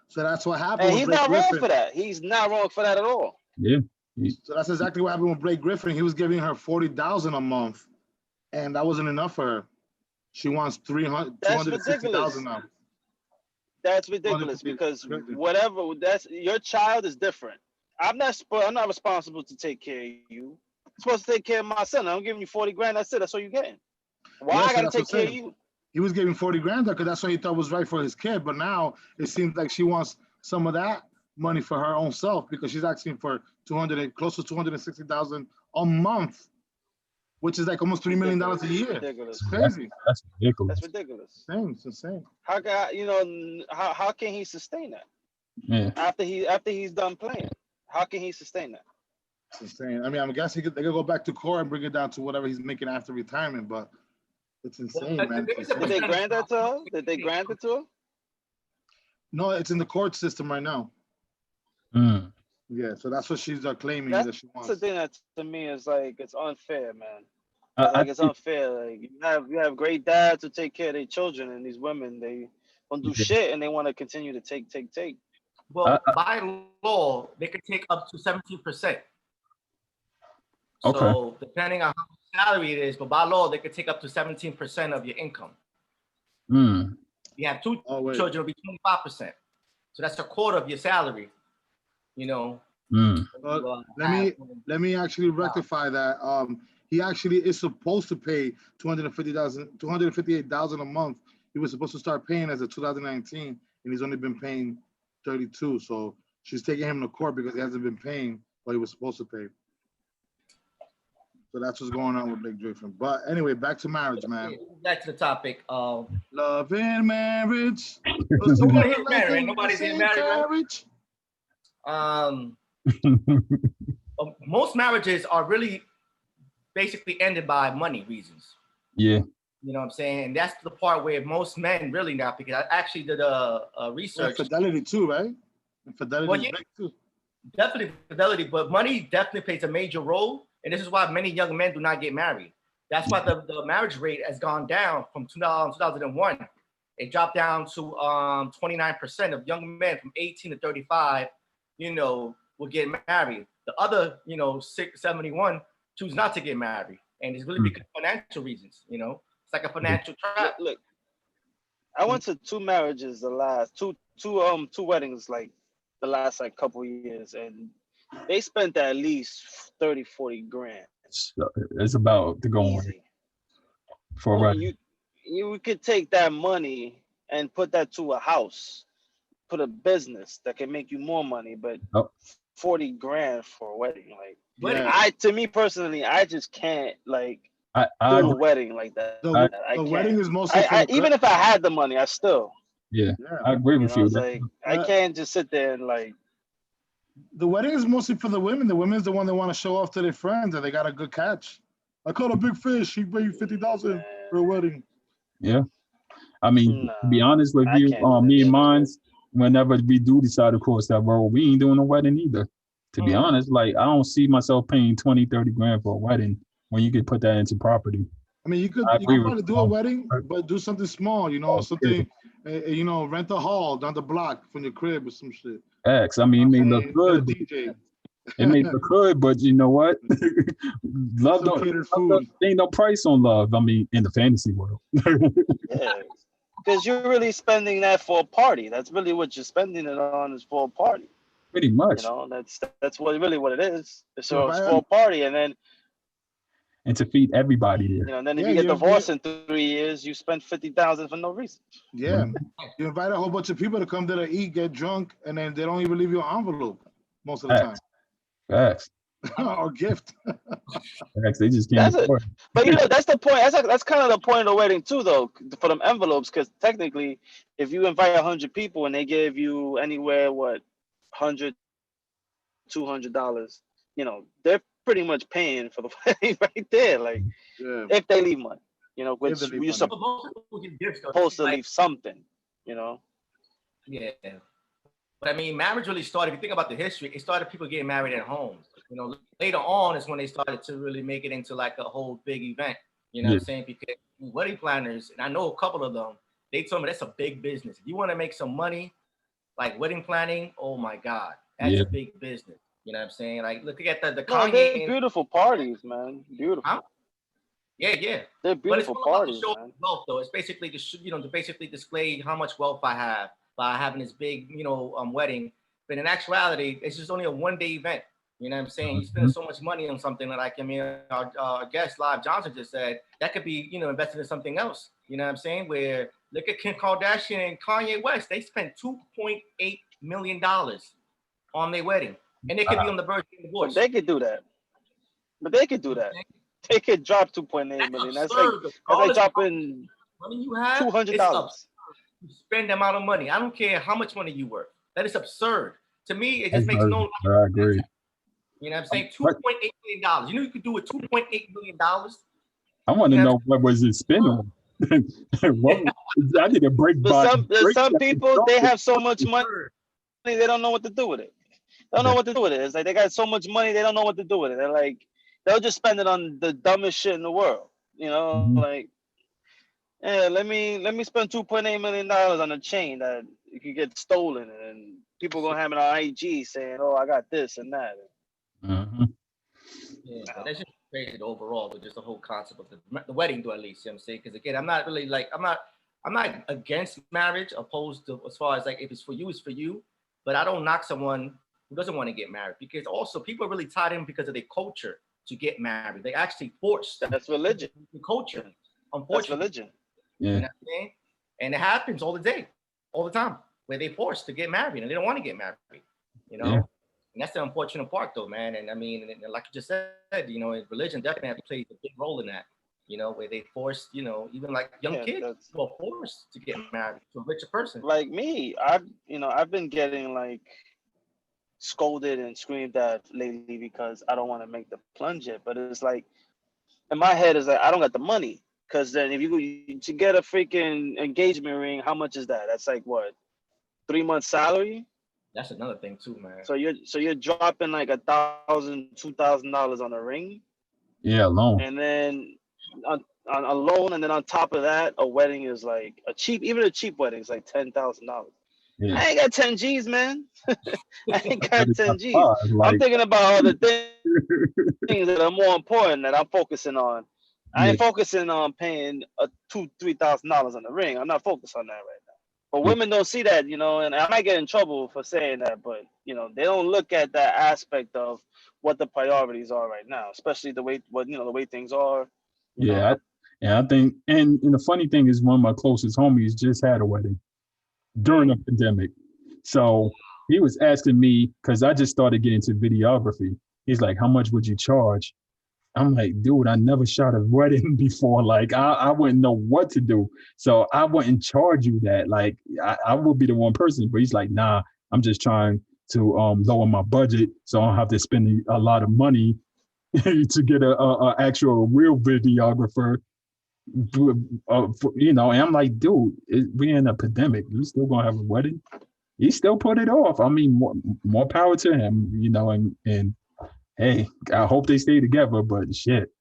So that's what happened. And with he's Blake not Griffin. wrong for that. He's not wrong for that at all. Yeah. So that's exactly what happened with Blake Griffin. He was giving her $40,000 a month, and that wasn't enough for her. She wants $260,000 now. That's ridiculous because whatever, that's your child is different. I'm not responsible to take care of you. I'm supposed to take care of my son. I'm giving you 40 grand. That's it. That's all you're getting. Why I gotta take care of you? He was giving 40 grand because that's what he thought was right for his kid. But now it seems like she wants some of that money for her own self because she's asking for close to 260,000 a month, which is like almost $3 million a year. Ridiculous. It's crazy. That's ridiculous. That's ridiculous. It's insane. How can he sustain that? Yeah. After he's done playing, how can he sustain that? It's insane. I mean, I guess they could go back to court and bring it down to whatever he's making after retirement, but it's insane, man. It's insane. Did they grant that to her? Did they grant it to her? No, it's in the court system right now. Mm. Yeah, so that's what she's claiming that she wants. That's the thing that to me is like it's unfair, man. It's unfair. Like you have great dads who take care of their children, and these women they don't do shit, and they want to continue to take. Well, by law, they could take up to 17%. Okay. So depending on how much salary it is, but by law, they could take up to 17% of your income. Mm. You have two children, it'll be 25%. So that's a quarter of your salary. You know. Mm. Let me actually rectify that. He actually is supposed to pay $258,000 a month. He was supposed to start paying as of 2019, and he's only been paying 32. So she's taking him to court because he hasn't been paying what he was supposed to pay. So that's what's going on with Blake Griffin. But anyway, back to marriage, man. Back to the topic. Love and marriage. Nobody's getting married. Most marriages are really basically ended by money reasons. Yeah. You know what I'm saying? And that's the part where most men really now, because I actually did a research. Fidelity too, right? Fidelity Well, is yeah, big too. definitely fidelity, but money definitely plays a major role. And this is why many young men do not get married. That's why the marriage rate has gone down from 2001. It dropped down to 29% of young men from 18 to 35, will get married. The other, 71 choose not to get married. And it's really because of financial reasons, It's like a financial trap. Look, I went to 2 marriages the last two weddings like the last like couple years, and they spent at least 30-40 grand. It's about to go on for a wedding. You could take that money and put that to a house, put a business that can make you more money, but 40 grand for a wedding, like, to me personally, I just can't like do a wedding like that. The wedding is mostly even if I had the money, I still. Yeah, I agree with you. Like, I can't just sit there and like. The wedding is mostly for the women. The women's the one that want to show off to their friends that they got a good catch. I caught a big fish. She paid $50,000 for a wedding. Yeah, I mean, to be honest with you, me and mine, whenever we do decide to cross that road, we ain't doing a wedding either. To be honest, like I don't see myself paying 20-30 grand for a wedding when you could put that into property. I mean, you could probably do a wedding, but do something small, something, rent a hall down the block from your crib or some shit. X, I mean, it may look good. It may look good, but you know what? Love ain't no price on love. I mean, in the fantasy world. Yeah, because you're really spending that for a party. That's really what you're spending it on, is for a party. Pretty much. That's what it is. So it's for a party, and to feed everybody there. And then if you get divorced in 3 years, you spend $50,000 for no reason. Yeah, you invite a whole bunch of people to come there to eat, get drunk, and then they don't even leave you an envelope most of the time. Facts. Or gift. Facts. They just can't. But that's the point. That's kind of the point of the wedding too, though, for them envelopes. Because technically, if you invite 100 people and they give you anywhere $100, $200, they're pretty much paying for the wedding right there. Like, if they leave money, which you're supposed to leave something, Yeah. But I mean, marriage really started, if you think about the history, it started people getting married at home. Later on is when they started to really make it into like a whole big event. You know what I'm saying? Because wedding planners, and I know a couple of them, they told me that's a big business. If you want to make some money, like wedding planning, oh my God, that's a big business. You know what I'm saying? Like, look at the Kanye. They're beautiful parties, man. Beautiful. Huh? Yeah. They're beautiful parties, man. Wealth, though. It's basically to basically display how much wealth I have by having this big, wedding. But in actuality, it's just only a one-day event. You know what I'm saying? You spend so much money on something like, our guest, Live Johnson, just said, that could be, invested in something else. You know what I'm saying? Where, look at Kim Kardashian and Kanye West. They spent $2.8 million on their wedding. And they could be on the verge of divorce. They could do that. They could drop 2.8 million. That's like dropping money you have, $200. You spend the amount of money. I don't care how much money you worth. That is absurd. To me, it just makes no. I agree. You know what I'm saying? $2.8 million. You could do with $2.8 million. I want to know what was it spent on. I need a break. But some people, they have so much money, they don't know what to do with it. They don't know what to do with it. It's like they got so much money, they don't know what to do with it. They're like, they'll just spend it on the dumbest shit in the world. Like, let me spend $2.8 million on a chain that it could get stolen, and people gonna have it on IG saying, "Oh, I got this and that." Yeah, that's just crazy overall, but just the whole concept of the wedding, though, at least. You know what I'm saying? Because again, I'm not really like I'm not against marriage, opposed to as far as like if it's for you, it's for you. But I don't knock someone who doesn't want to get married, because also people are really tied in because of their culture to get married. They actually force that's religion. The culture, unfortunately. That's religion. Yeah. You know what I'm saying? And it happens all the time, where they forced to get married and they don't want to get married. Yeah. And that's the unfortunate part, though, man. And I mean, like you just said, religion definitely has to play a big role in that. Where they forced, even like young kids who are forced to get married to a richer person. Like me, I've been getting like scolded and screamed at lately because I don't want to make the plunge yet. But it's like, in my head, is like I don't got the money, Because then if to get a freaking engagement ring, how much is that? That's like what, 3 months salary? That's another thing too, man. So you're dropping like $1,000, $2,000 on a ring. Yeah, alone. And then on a loan, and then on top of that, a wedding is like even a cheap wedding is like $10,000. Yeah. I ain't got 10 G's, man. I ain't got 10 G's. Like, I'm thinking about other things that are more important that I'm focusing on. I ain't focusing on paying $2,000-$3,000 on the ring. I'm not focused on that right now. But women don't see that, you know, and I might get in trouble for saying that, but you know, they don't look at that aspect of what the priorities are right now, especially the way the way things are. Yeah, I think, and the funny thing is, one of my closest homies just had a wedding during the pandemic. So he was asking me, because I just started getting into videography. He's like, how much would you charge? I'm like, dude, I never shot a wedding before. Like, I wouldn't know what to do. So I wouldn't charge you that. Like, I would be the one person. But he's like, nah, I'm just trying to lower my budget so I don't have to spend a lot of money to get a actual real videographer. You know, and I'm like, dude, we're in a pandemic. You still gonna have a wedding? He still put it off. I mean, more power to him, you know, and hey, I hope they stay together, but shit.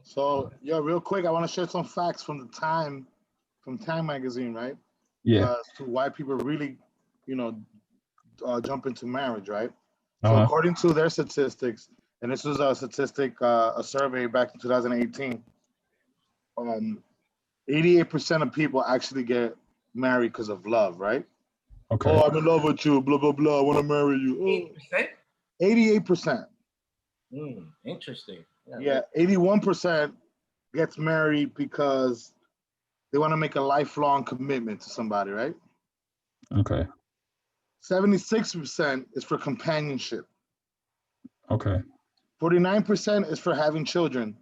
So, yeah, real quick, I want to share some facts from Time magazine, right? Yeah. As to why people really, you know, jump into marriage, right? So, according to their statistics, and this was a statistic, a survey back in 2018, 88% of people actually get married because of love, right? Okay. Oh, I'm in love with you, blah, blah, blah, I want to marry you. 8%? 88%. Interesting. Yeah, 81% gets married because they want to make a lifelong commitment to somebody, right? Okay. 76% is for companionship. Okay. 49% is for having children,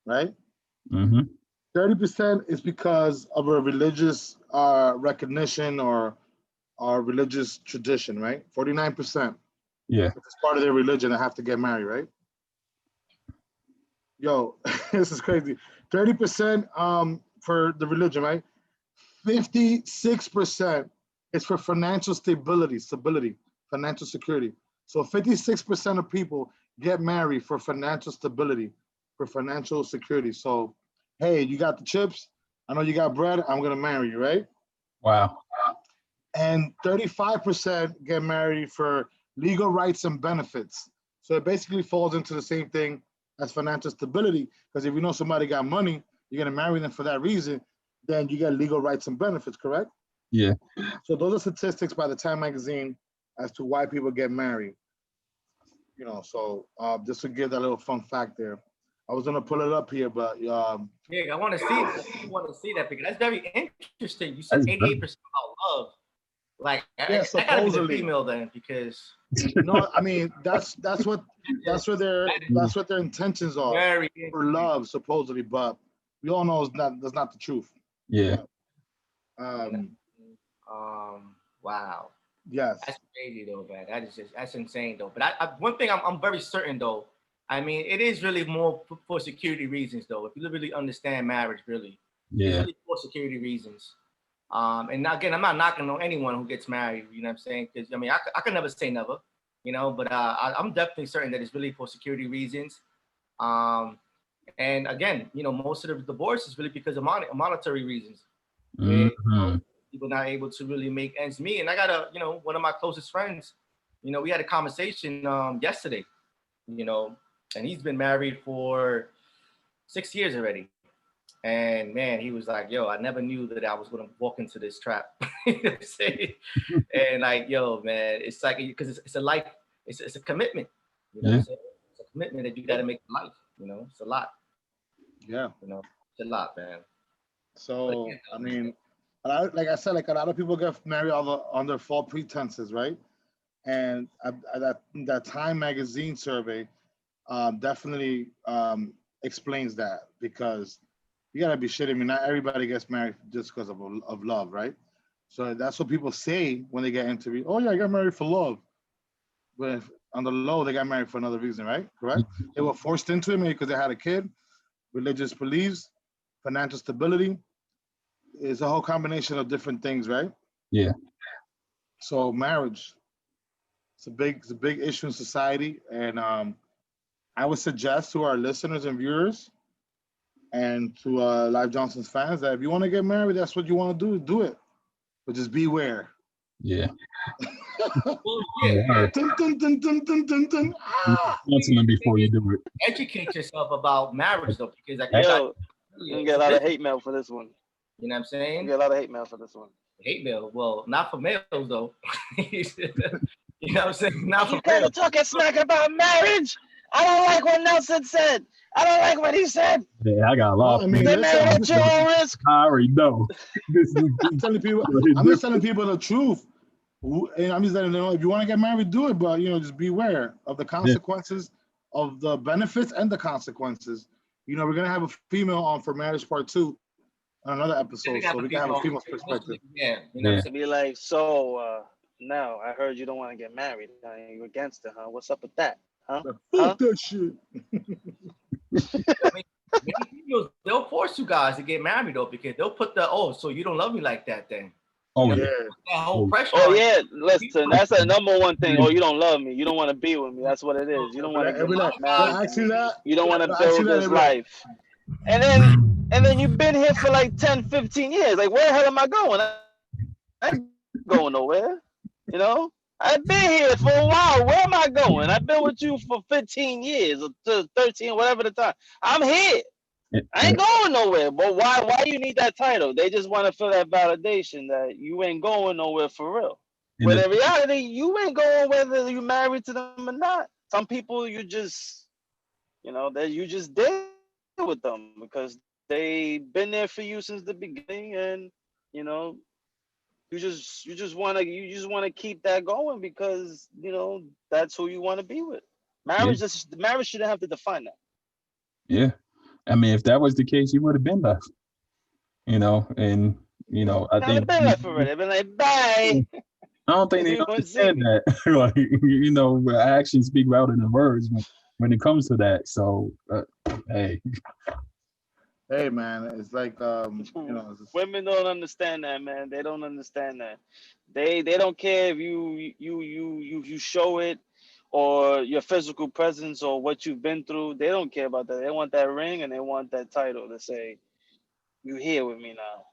right? Mm-hmm. 30% is because of a religious recognition or religious tradition, right? 49%. Yeah. It's part of their religion. They have to get married, right? Yo, this is crazy. 30% for the religion, right? 56% is for financial stability, financial security. So 56% of people get married for financial stability, for financial security. So, hey, you got the chips? I know you got bread. I'm gonna marry you, right? Wow. And 35% get married for legal rights and benefits. So it basically falls into the same thing as financial stability, because if you know somebody got money, you're gonna marry them for that reason, then you get legal rights and benefits, correct? Yeah. So those are statistics by the Time magazine as to why people get married. You know, so just to give that little fun fact there. I was gonna pull it up here, but yeah, I want to see. I want to see that because that's very interesting. You said 88% about love. Like, yeah, I gotta be the female then, because no, I mean that's what their intentions are for love, supposedly, but we all know that's not the truth. Yeah. Wow. Yes. That's crazy though, man. That's insane though. But one thing I'm very certain though. I mean, it is really more for security reasons though. If you really understand marriage, really, it's really for security reasons. And again, I'm not knocking on anyone who gets married. You know what I'm saying? Because I mean, I can never say never. You know, but I'm definitely certain that it's really for security reasons. And again, you know, most of the divorce is really because of monetary reasons. You know, people not able to really make ends meet. And I got one of my closest friends, you know, we had a conversation yesterday, you know, and he's been married for 6 years already. And man, he was like, yo, I never knew that I was going to walk into this trap. You know what I'm saying? And like, yo, man, it's like, because it's a life, it's a commitment. You know what I'm saying? It's a commitment that you got to make in life. You know, it's a lot. Yeah. You know, it's a lot, man. So, I mean, like I said, like a lot of people get married under false pretenses, right? And that Time magazine survey definitely explains that, because you gotta be shitting me. Not everybody gets married just because of love, right? So that's what people say when they get interviewed. Oh yeah, I got married for love. But on the low, they got married for another reason, right? Correct? They were forced into it maybe because they had a kid, religious beliefs, financial stability. It's a whole combination of different things, right? Yeah. So marriage, it's a big issue in society, and I would suggest to our listeners and viewers, and to Live Johnson's fans, that if you want to get married, that's what you want to do it. But just beware. Yeah. Yeah. Dun, dun, dun, dun, dun, dun, dun. Counseling before you do it. Educate yourself about marriage though, because like Yo, you're gonna get a lot of hate mail for this one. You know what I'm saying? You get a lot of hate mail for this one. Hate mail? Well, not for males though. You know what I'm saying? Not for You gotta males. talk smack about marriage. I don't like what Nelson said. I don't like what he said. Yeah, I got a lot. I mean, They married at your own risk. I already know. I'm telling people, I'm just telling people the truth. And I'm just letting them know, if you want to get married, do it, but just beware of the consequences, of the benefits and the consequences. We're gonna have a female on for marriage part 2 on another episode, so we can have a female perspective. Yeah, you know. To be like, so now I heard you don't want to get married. You're against it, huh? What's up with that? Huh? Fuck that shit. I mean, many people, they'll force you guys to get married though, because they'll put so you don't love me like that then. Oh Yeah. That whole pressure. Oh yeah, listen, that's the number one thing. Oh, you don't love me. You don't want to be with me. That's what it is. You don't want to get married. You don't want to build this life. And then you've been here for like 10, 15 years. Like, where the hell am I going? I ain't going nowhere. I've been here for a while. Where am I going? I've been with you for 15 years or 13, whatever the time. I'm here. I ain't going nowhere. But why you need that title? They just want to feel that validation that you ain't going nowhere for real. But in reality, you ain't going whether you married to them or not. Some people you just, that you just deal with them because they've been there for you since the beginning, and you just want to keep that going because that's who you want to be with. Marriage shouldn't have to define that. Yeah. I mean, if that was the case, you would have been left. And I think been left already. I've been like, bye. I don't think they understand that. Actions speak louder than words when it comes to that. So, hey. Hey man, it's like women don't understand that, man. They don't understand that. They don't care if you show it or your physical presence or what you've been through. They don't care about that. They want that ring and they want that title to say, "You here with me now."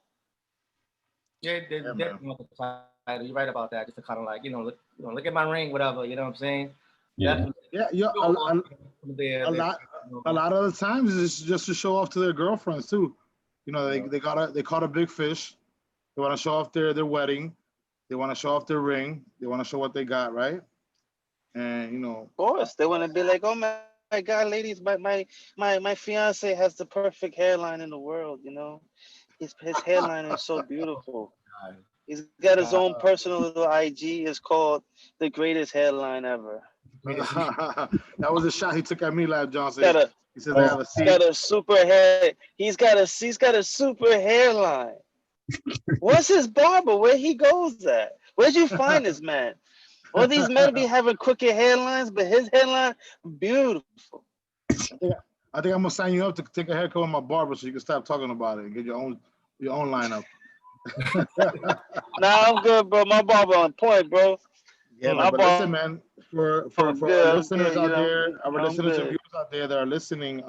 Yeah, they definitely want the title. You're right about that. Just to kind of like look at my ring, whatever. You know what I'm saying? Yeah. A lot of the times it's just to show off to their girlfriends too. They caught a big fish. They want to show off their wedding. They want to show off their ring. They want to show what they got, right? And of course, they want to be like, "Oh my God, ladies, my fiance has the perfect hairline in the world. His hairline is so beautiful. He's got his own personal little IG. It's called the greatest hairline ever." That was a shot he took at me, Live Johnson. He said, he's got a super hair. He's got a super hairline. What's his barber? Where he goes at? Where'd you find this man? All these men be having crooked hairlines, but his hairline, beautiful. I think I'm gonna sign you up to take a haircut with my barber so you can stop talking about it and get your own lineup. Nah, I'm good, bro. My barber on point, bro. Yeah, but listen, man, for our listeners out there, our listeners and viewers out there that are listening,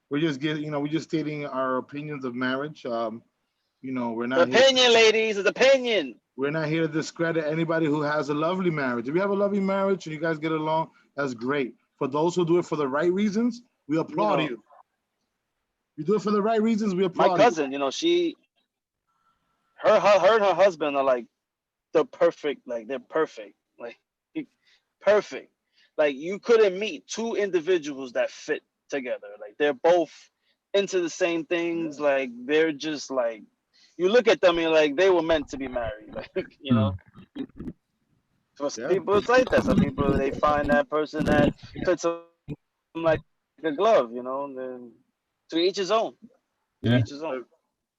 we're just stating our opinions of marriage. We're not opinion, ladies, it's opinion. We're not here to discredit anybody who has a lovely marriage. If you have a lovely marriage and you guys get along, that's great. For those who do it for the right reasons, we applaud you. You do it for the right reasons, we applaud you. My cousin, her and her husband are like they're perfect. Like perfect. Like you couldn't meet two individuals that fit together. Like they're both into the same things. Like they're just like you look at them and like they were meant to be married. Like For some people it's like that. Some people they find that person that fits them like a glove. Then to each his own. Yeah. Each his own.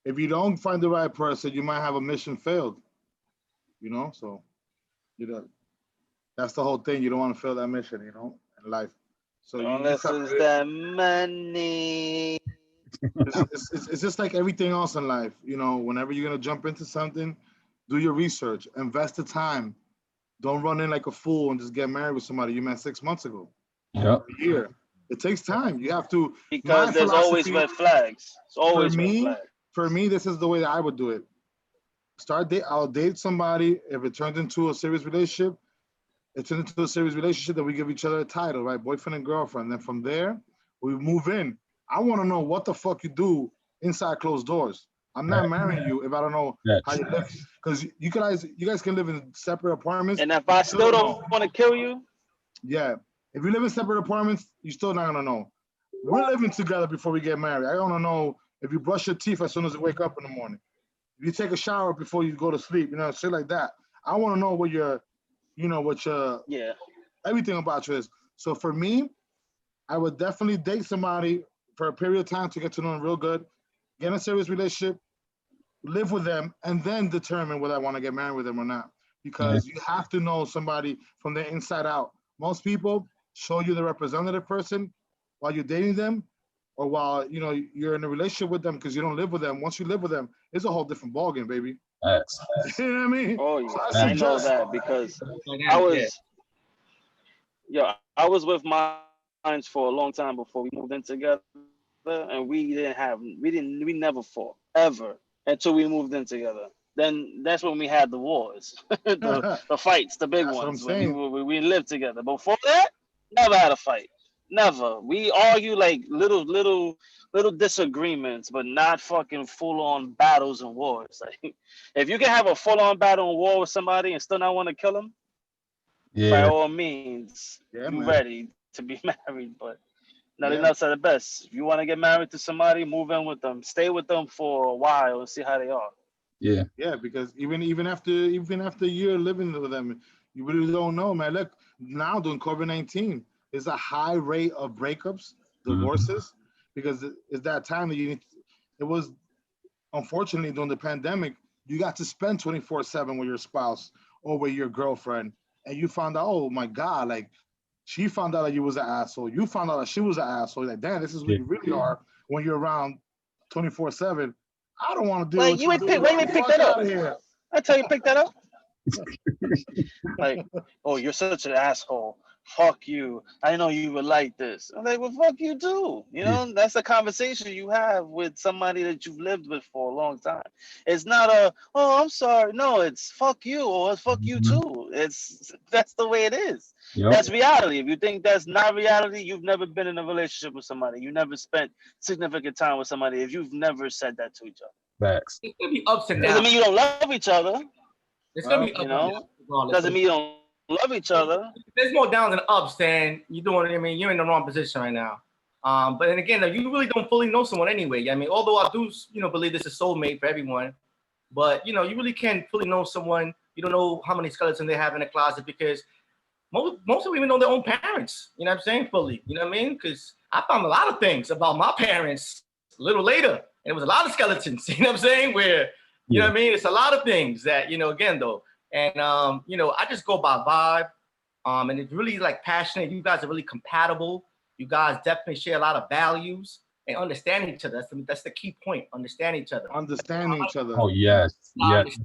If you don't find the right person, you might have a mission failed. So that's the whole thing. You don't want to fail that mission, in life. So unless it's that money. It's just like everything else in life. You know, whenever you're gonna jump into something, do your research, invest the time. Don't run in like a fool and just get married with somebody you met 6 months ago, Yep. a year. It takes time. You have to. Because there's always red flags. It's always red flags. For me, this is the way that I would do it. I'll date somebody. If it turns into a serious relationship, then we give each other a title, right? Boyfriend and girlfriend. Then from there, we move in. I want to know what the fuck you do inside closed doors. I'm not marrying you if I don't know how you live. Because you guys can live in separate apartments. And if I still don't want to kill you? Yeah. If you live in separate apartments, you're still not gonna know. We're living together before we get married. I want to know if you brush your teeth as soon as you wake up in the morning. If you take a shower before you go to sleep, shit like that. I want to know what your everything about you is. So for me, I would definitely date somebody for a period of time to get to know them real good, get in a serious relationship, live with them, and then determine whether I want to get married with them or not. Because you have to know somebody from the inside out. Most people show you the representative person while you're dating them, or while you're in a relationship with them because you don't live with them. Once you live with them, it's a whole different ballgame, baby. You know what I mean? Oh yeah, so I know that because I was with mine for a long time before we moved in together, and we never fought ever until we moved in together. Then that's when we had the wars, the fights, the big ones. When we lived together. Before that, never had a fight. Never. We argue like little disagreements, but not fucking full on battles and wars. Like, if you can have a full on battle and war with somebody and still not want to kill them, by all means, you ready to be married. But nothing else at the best. If you want to get married to somebody, move in with them, stay with them for a while and see how they are. Yeah, because even after a year living with them, you really don't know, man. Look, now during COVID-19, there's a high rate of breakups, divorces, because it's that time that it was, unfortunately, during the pandemic, you got to spend 24/7 with your spouse or with your girlfriend, and you found out, oh my God, like she found out that you was an asshole. You found out that she was an asshole. Like, damn, this is who you really are when you're around 24/7. I don't want to deal with you. Wait, pick that up. I tell you, pick that up. Like, oh, you're such an asshole. Fuck you. I know you would like this. I'm like, well, fuck you too. That's a conversation you have with somebody that you've lived with for a long time. It's not oh, I'm sorry. No, it's fuck you or it's fuck you too. That's the way it is. Yep. That's reality. If you think that's not reality, you've never been in a relationship with somebody. You never spent significant time with somebody if you've never said that to each other. Facts. It's gonna be ups and downs. Doesn't mean you don't love each other. It's gonna be ups and downs. Doesn't mean you don't love each other. There's more downs than ups, than you're doing. I mean, you're in the wrong position right now. But then again, you really don't fully know someone anyway. I mean, although I do, believe this is soulmate for everyone, but you really can't fully know someone. You don't know how many skeletons they have in the closet because most of them even know their own parents. You know what I'm saying? Fully. You know what I mean? Because I found a lot of things about my parents a little later, and it was a lot of skeletons. You know what I'm saying? Where you know what I mean? It's a lot of things that again though. And I just go by vibe. And it's really like passionate. You guys are really compatible. You guys definitely share a lot of values and understand each other. That's the key point. Understand each other. Understanding each other. Oh yes. Yes.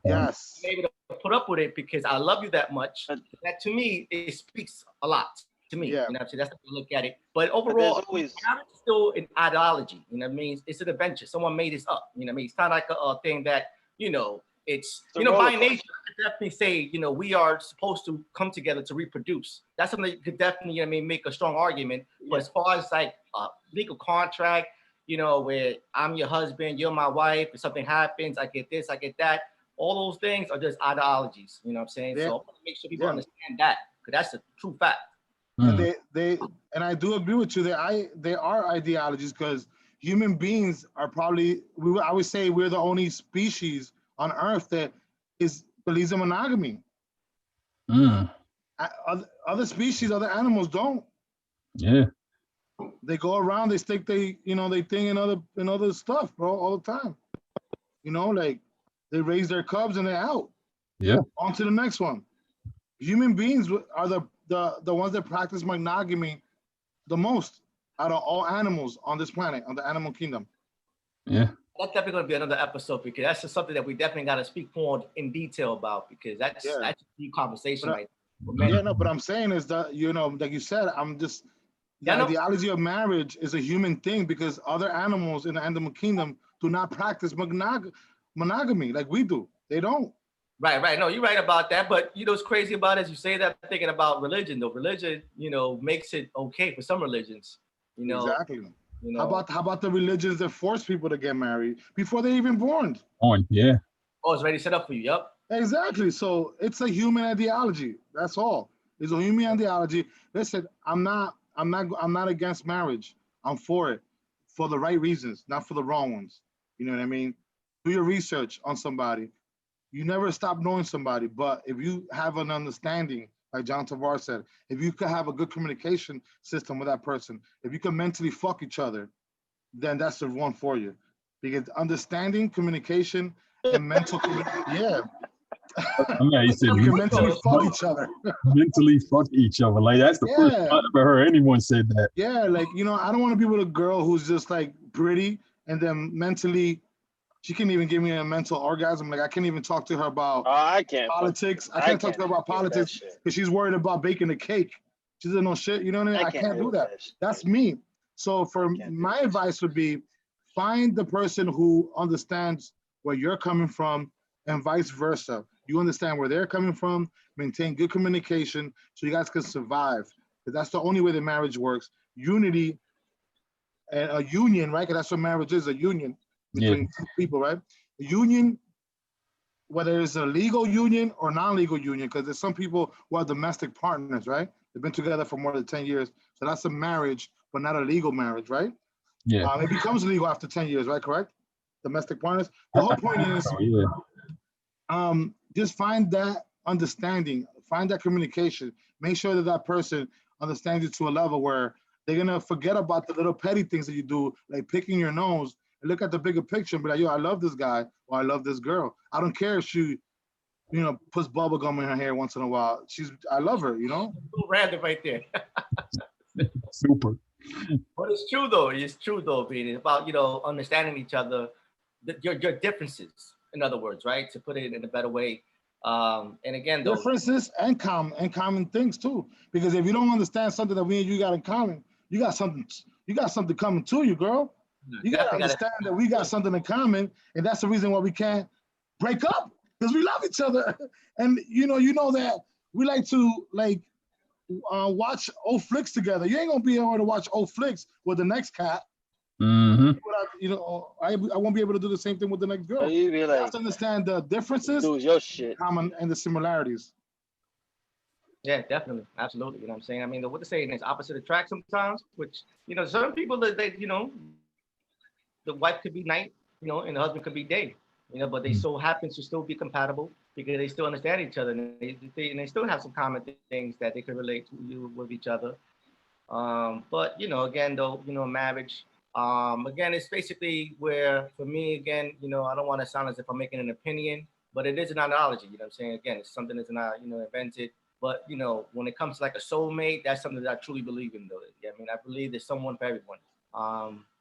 I'm able to put up with it because I love you that much. That to me, it speaks a lot to me. Yeah. You know what I'm saying? That's how I look at it. But overall, it's still an ideology. You know what I mean? It's an adventure. Someone made this up. You know what I mean? It's not like a thing that, it's by nature, I could definitely say, we are supposed to come together to reproduce. That's something that you could definitely, make a strong argument. But as far as like a legal contract, where I'm your husband, you're my wife, if something happens, I get this, I get that. All those things are just ideologies. You know what I'm saying? Yeah. So make sure people understand that, because that's a true fact. And and I do agree with you. They are ideologies because human beings are probably, I would say we're the only species on Earth that believes in monogamy. Other species, other animals don't. Yeah. They go around, they stick they thing in other stuff, bro, all the time. Like they raise their cubs and they're out. Yeah. On to the next one. Human beings are the ones that practice monogamy the most out of all animals on this planet, on the animal kingdom. Yeah. That's definitely going to be another episode because that's just something that we definitely got to speak more in detail about because that's a deep conversation. But I'm saying is that, like you said, the ideology of marriage is a human thing because other animals in the animal kingdom do not practice monogamy like we do. They don't. Right. No, you're right about that. But what's crazy about it is you say that thinking about religion, though. Religion, makes it okay for some religions. Exactly. How about the religions that force people to get married before they're even born? Yeah. Oh, it's already set up for you. Yep. Exactly. So it's a human ideology. That's all. It's a human ideology. Listen, I'm not against marriage. I'm for it for the right reasons, not for the wrong ones. You know what I mean? Do your research on somebody. You never stop knowing somebody, but if you have an understanding, like John Tavar said, if you could have a good communication system with that person, if you can mentally fuck each other, then that's the one for you. Because understanding, communication, and mental you said you can mentally fuck each other. Mentally fuck each other. Like that's the first time I've ever heard anyone say that. Yeah, like I don't want to be with a girl who's just like pretty and then mentally she can't even give me a mental orgasm. Like I can't even talk to her about politics. I can't talk to her about politics because she's worried about baking a cake. She doesn't know shit. You know what I mean? I can't do that. That's me. So my advice would be find the person who understands where you're coming from and vice versa. You understand where they're coming from, maintain good communication so you guys can survive. Because that's the only way the marriage works. Unity and a union, right? Because that's what marriage is, a union between two people, right? A union, whether it's a legal union or non-legal union, because there's some people who are domestic partners, right? They've been together for more than 10 years. So that's a marriage, but not a legal marriage, right? Yeah. It becomes legal after 10 years, right? Correct? Domestic partners. The whole point is just find that understanding, find that communication, make sure that person understands you to a level where they're gonna forget about the little petty things that you do, like picking your nose, and look at the bigger picture and be like, yo, I love this guy or I love this girl. I don't care if she, puts bubble gum in her hair once in a while. I love her, Random right there. Super. But it's true though. It's true though, Pete. It's about understanding each other, your differences. In other words, right? To put it in a better way. And again, though, differences and common things too. Because if you don't understand something that we and you got in common, you got something coming to you, girl. You gotta understand that we got something in common, and that's the reason why we can't break up because we love each other. And you know that we like to watch old flicks together. You ain't gonna be able to watch old flicks with the next cat. Mm-hmm. I won't be able to do the same thing with the next girl. You have to understand the differences, common, and the similarities. Yeah, definitely, absolutely. You know what I'm saying? I mean, what they're saying is opposite attract sometimes. Which certain people that the wife could be night, and the husband could be day, but they so happen to still be compatible because they still understand each other and they still have some common things that they could relate to with each other. But again, though, marriage. Again, it's basically where, for me, again, I don't want to sound as if I'm making an opinion, but it is an analogy, what I'm saying? Again, it's something that's not, invented, but, when it comes to like a soulmate, that's something that I truly believe in, though. Yeah, I mean, I believe there's someone for everyone.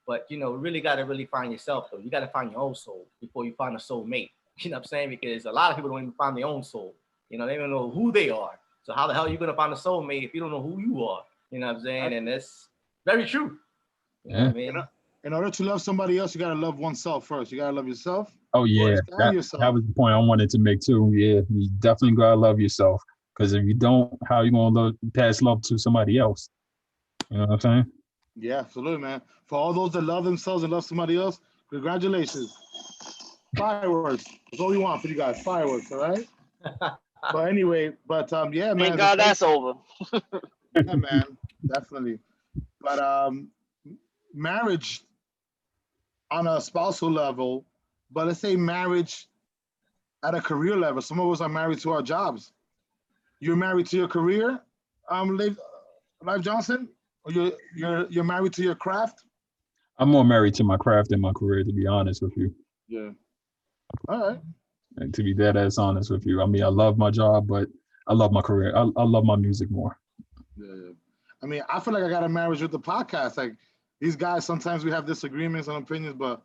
But, really got to really find yourself, though. You got to find your own soul before you find a soulmate, you know what I'm saying? Because a lot of people don't even find their own soul. They don't know who they are. So how the hell are you going to find a soulmate if you don't know who you are? You know what I'm saying? And that's very true. You know what I mean? In order to love somebody else, you got to love oneself first. You got to love yourself. Oh, yeah. That was the point I wanted to make, too. Yeah, you definitely got to love yourself. Because if you don't, how are you going to pass love to somebody else? You know what I'm saying? Yeah, absolutely, man. For all those that love themselves and love somebody else, congratulations. Fireworks. That's all we want for you guys. Fireworks, all right? But anyway, yeah, man. Thank God that's over. Yeah, man. Definitely. But marriage on a spousal level, but let's say marriage at a career level. Some of us are married to our jobs. You're married to your career, Life Johnson, or you're married to your craft? I'm more married to my craft than my career, to be honest with you. Yeah. All right. And to be dead ass honest with you, I mean, I love my job, but I love my career. I love my music more. Yeah. I mean, I feel like I got a marriage with the podcast. Like, these guys, sometimes we have disagreements and opinions, but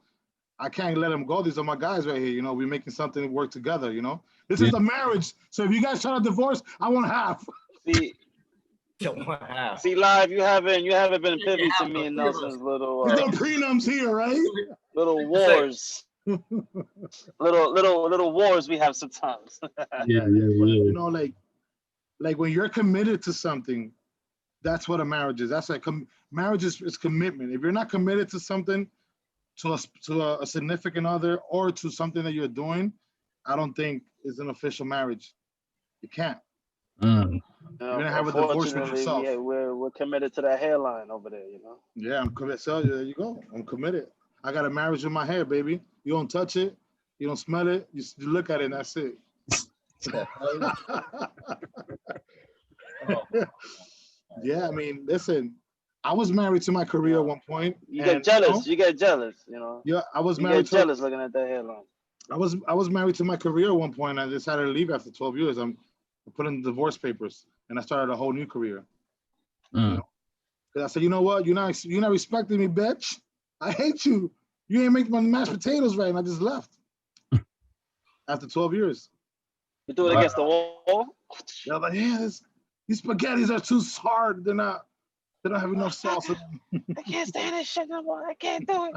I can't let them go. These are my guys right here. You know, we're making something work together. You know, this is a marriage. So if you guys try to divorce, I want half. See, live, you haven't been privy to me and Nelson's little. There's no prenups here, right? Little wars. little wars we have sometimes. Yeah. You know, like when you're committed to something, that's what a marriage is. That's like marriage is commitment. If you're not committed to something, to a significant other or to something that you're doing, I don't think it's an official marriage. You can't. You're gonna have a divorce with yourself. Yeah, we're committed to that hairline over there, you know. Yeah, I'm committed. So there you go. I'm committed. I got a marriage with my hair, baby. You don't touch it. You don't smell it. You look at it, and that's it. Yeah, I mean, listen. I was married to my career at one point. You get jealous. You get jealous. You know. Yeah, I was married. You get jealous looking at that hairline. I was married to my career at one point. I decided to leave after 12 years. I put in the divorce papers, and I started a whole new career. You know? I said, you know what? You're not respecting me, bitch. I hate you. You ain't making my mashed potatoes right, and I just left after 12 years. You threw it against the wall? Yeah, like, these spaghettis are too hard. They don't have enough sauce. I can't stand this shit no more. I can't do it.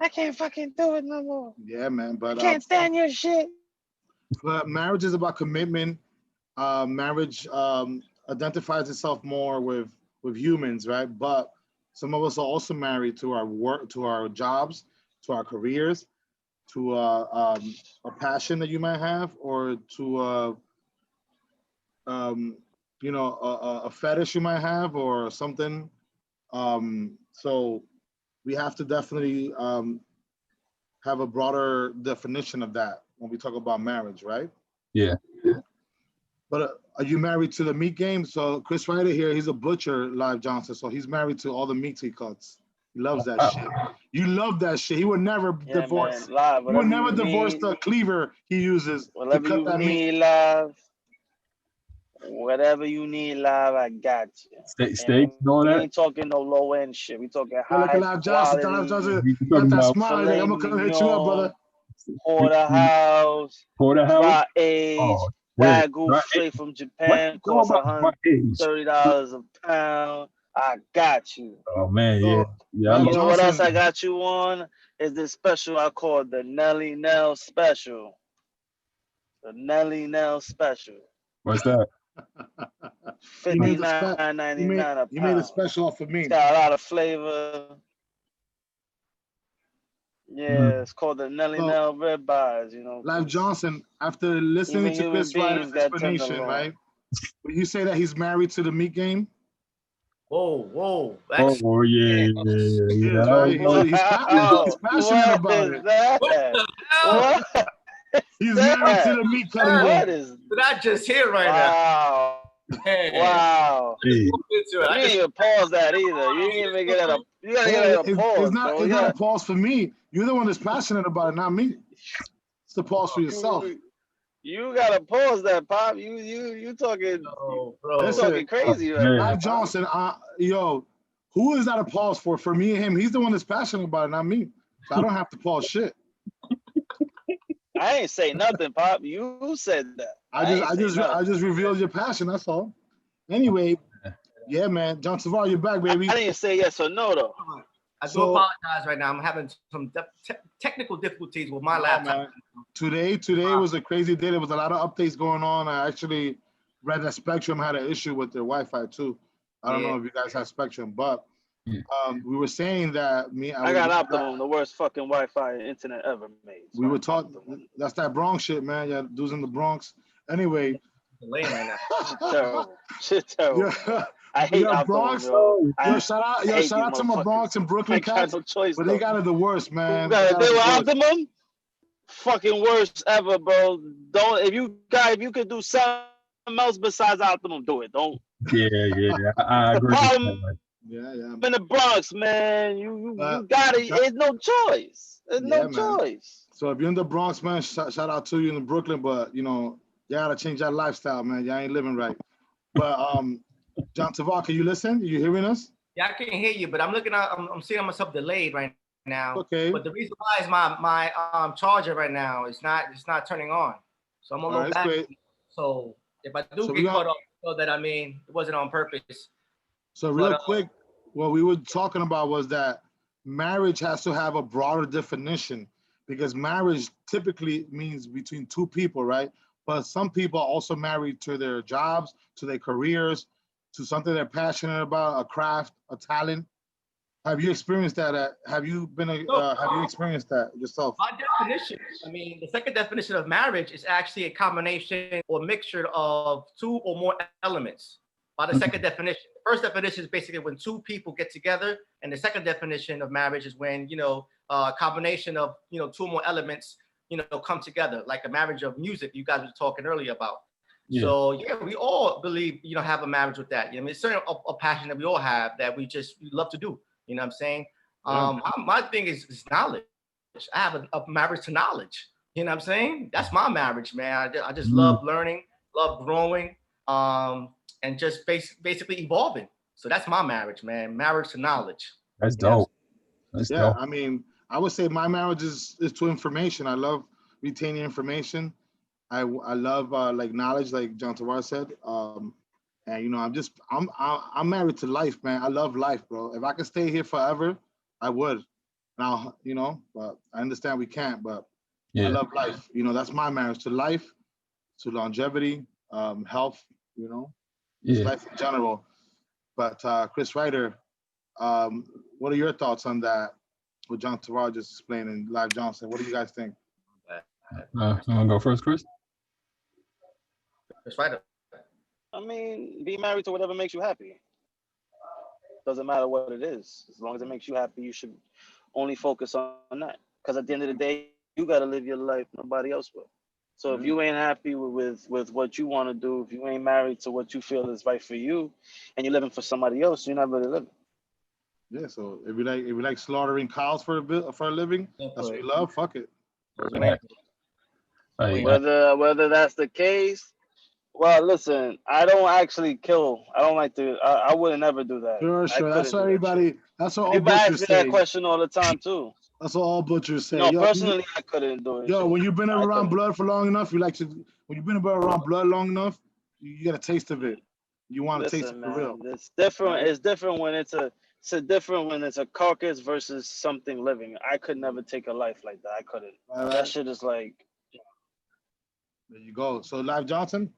I can't fucking do it no more. Yeah, man. But I can't stand your shit. But marriage is about commitment. Marriage identifies itself more with humans, right? But some of us are also married to our work, to our jobs, to our careers, to a passion that you might have, or to you know, a fetish you might have, or something. So we have to definitely have a broader definition of that when we talk about marriage, right? Yeah. But are you married to the meat game? So Chris Ryder here, he's a butcher, Live Johnson. So he's married to all the meats he cuts. He loves that shit. You love that shit. He would never divorce. Man, he would never divorce the cleaver he uses to cut that meat. Live. Whatever you need, Live, I got you. Steak, all that. We ain't talking no low end shit. We talking high Look at Live Johnson. Live Johnson got that smile. Like, I'm gonna come hit you up, brother. Porterhouse. Dry age. Wagyu straight from Japan, costs $130 a pound. I got you. Oh man, yeah. You know what else I got you on? Is this special I call the Nelly Nell special. The Nelly Nell special. What's that? $59.99 a pound. You made a special off of me. It's got a lot of flavor. Yeah, it's called the Nelly Nell Red Bars, you know. Live Johnson, after listening to Chris Ryder's explanation, right? Would you say that he's married to the meat game? Whoa. Oh, yeah. Right? He's passionate about it. What the hell? What? He's married to the meat cutting game. Did I just hear right now? Wow. Hey. You didn't even pause that either. You didn't even get a you gotta get a pause. It's not a pause for me. You're the one that's passionate about it, not me. It's the pause for yourself. You gotta pause that, Pop. You talking, bro. You talking crazy right now. Live Johnson, who is that a pause for? For me and him, he's the one that's passionate about it, not me. So I don't have to pause shit. I ain't say nothing, Pop. You said that. I just revealed your passion. That's all. Anyway, yeah, man. John Tavar, you're back, baby. I didn't say yes or no though. I do apologize right now. I'm having some technical difficulties with my laptop. Today was a crazy day. There was a lot of updates going on. I actually read that Spectrum had an issue with their Wi-Fi too. I don't know if you guys have Spectrum, but we were saying that I got Optimum, the worst fucking Wi-Fi internet ever made. So we were talking. That's that Bronx shit, man. Yeah, dudes in the Bronx. Anyway. Lame right now. Shit terrible. Yeah. I hate Bronx. Shout out to my Bronx and Brooklyn cats. No choice, but they got it the worst, man. They were Optimum. Fucking worst ever, bro. If you could do something else besides Optimum, do it. Don't. Yeah. I agree. Yeah. In the Bronx, man, you got it. There's no choice. There's no choice. So if you're in the Bronx, man, shout out to you in Brooklyn, but you know, you gotta change that lifestyle, man. Y'all ain't living right. But John Tavar, can you listen? You hearing us? Yeah, I can hear you, but I'm looking at, I'm seeing myself delayed right now. Okay. But the reason why is my charger right now it's not turning on. So I'm a little back. So if I do get cut off, so that I mean it wasn't on purpose. So real quick, what we were talking about was that marriage has to have a broader definition, because marriage typically means between two people, right? But some people are also married to their jobs, to their careers, to something they're passionate about, a craft, a talent. Have you experienced that? Have you experienced that yourself? By definition, I mean, the second definition of marriage is actually a combination or mixture of two or more elements. By the second definition, the first definition is basically when two people get together, and the second definition of marriage is when a combination of two or more elements come together, like a marriage of music you guys were talking earlier about. Yeah. So yeah, we all believe have a marriage with that. I mean, it's certainly a passion that we all have that we love to do. You know what I'm saying? Yeah. My thing is knowledge. I have a marriage to knowledge. You know what I'm saying? That's my marriage, man. I just love learning, love growing, and just basically evolving. So that's my marriage, man. Marriage to knowledge. That's dope. That's dope. I mean, I would say my marriage is to information. I love retaining information. I love like knowledge, like John Tavares said. And I'm married to life, man. I love life, bro. If I could stay here forever, I would. Now, but I understand we can't, but I love life. That's my marriage, to life, to longevity, health, just life in general. But Chris Ryder, what are your thoughts on that? What John Tavares just explained and Live Johnson? What do you guys think? You want to go first, Chris? Chris Ryder. I mean, be married to whatever makes you happy. Doesn't matter what it is. As long as it makes you happy, you should only focus on that. Because at the end of the day, you got to live your life. Nobody else will. So if you ain't happy with what you want to do, if you ain't married to what you feel is right for you, and you're living for somebody else, you're not really living. Yeah. So if you like slaughtering cows for a living, that's what you love. Fuck it. Whether that's the case. Well, listen, I don't actually kill. I don't like to. I wouldn't ever do that. Sure. That's what everybody. That's what all butchers say. People ask me that question all the time too. That's what all butchers say. No, personally, I couldn't do it. When you've been around blood for long enough, when you've been around blood long enough, you get a taste of it. You want to taste it for real. It's different. It's different when it's a carcass versus something living. I could never take a life like that. I couldn't. That shit is like. There you go. So, Live Johnson.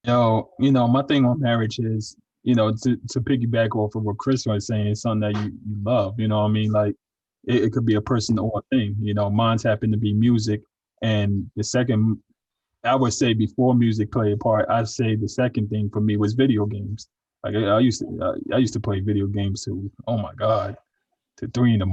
My thing on marriage is, to piggyback off of what Chris was saying, it's something that you love. You know what I mean? Like, it could be a person or a thing. Mine's happened to be music, and the second, I would say before music played a part, I'd say the second thing for me was video games. Like I used to play video games to, oh my God, to 3 a.m,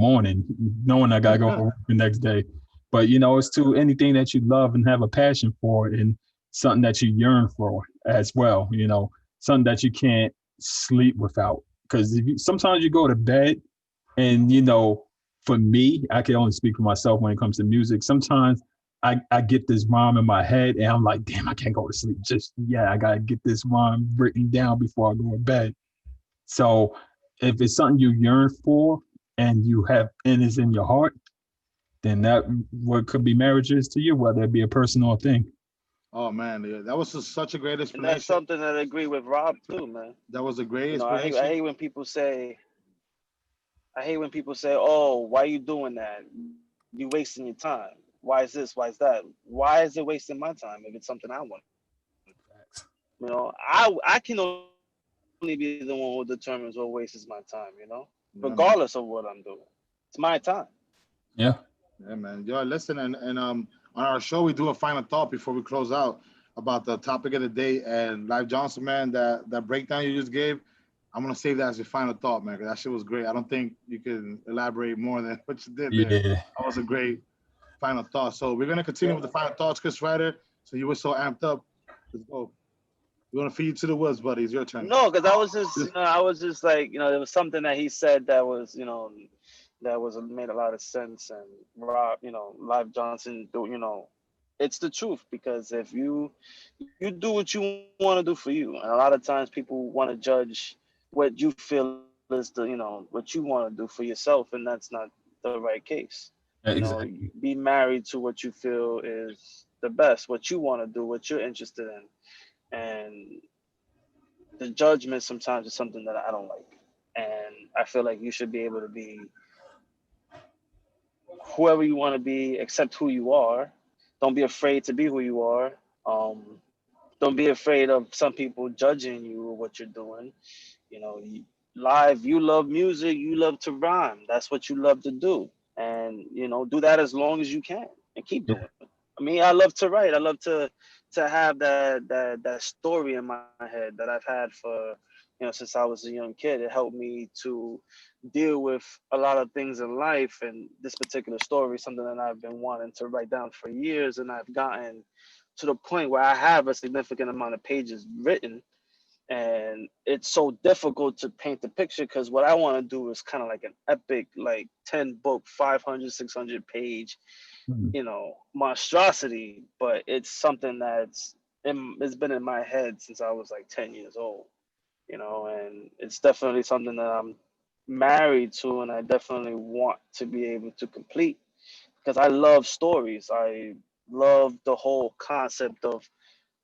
knowing I gotta go to work the next day. But it's to anything that you love and have a passion for, and something that you yearn for as well. Something that you can't sleep without. Because sometimes you go to bed, and for me, I can only speak for myself when it comes to music. Sometimes I get this rhyme in my head, and I'm like, damn, I can't go to sleep. I gotta get this rhyme written down before I go to bed. So if it's something you yearn for and it's in your heart, then that what could be marriage is to you, whether it be a person or a thing. Oh man, that was such a great explanation. And that's something that I agree with Rob too, man. That was a great explanation. I hate when people say, "Oh, why are you doing that? You wasting your time. Why is this? Why is that? Why is it wasting my time if it's something I want?" I can only be the one who determines what wastes my time. Regardless of what I'm doing, it's my time. Yeah. Yeah, man. Yo, listen, and on our show we do a final thought before we close out about the topic of the day. And Live Johnson, man, that breakdown you just gave, I'm gonna save that as your final thought, man, because that shit was great. I don't think you can elaborate more than what you did there. Yeah. That was a great final thought. So we're gonna continue with the final thoughts, Chris Ryder. So you were so amped up. Let's go. We want to feed you to the woods, buddy. It's your turn. No, because I was just like, there was something that he said that was, made a lot of sense. And Rob, Live Johnson, it's the truth, because if you do what you want to do for you, and a lot of times people want to judge what you feel is the, what you want to do for yourself, and that's not the right case. Exactly. Be married to what you feel is the best, what you want to do, what you're interested in. And the judgment sometimes is something that I don't like. And I feel like you should be able to be whoever you want to be, accept who you are. Don't be afraid to be who you are. Don't be afraid of some people judging you or what you're doing. Live, you love music, you love to rhyme. That's what you love to do. And, do that as long as you can and keep doing it. I mean, I love to write. I love to have that story in my head that I've had for, since I was a young kid. It helped me to deal with a lot of things in life. And this particular story is something that I've been wanting to write down for years. And I've gotten to the point where I have a significant amount of pages written. And it's so difficult to paint the picture because what I want to do is kind of like an epic, like 10-book, 500, 600 page, monstrosity. But it's something it's been in my head since I was like 10 years old, and it's definitely something that I'm married to, and I definitely want to be able to complete because I love stories. I love the whole concept of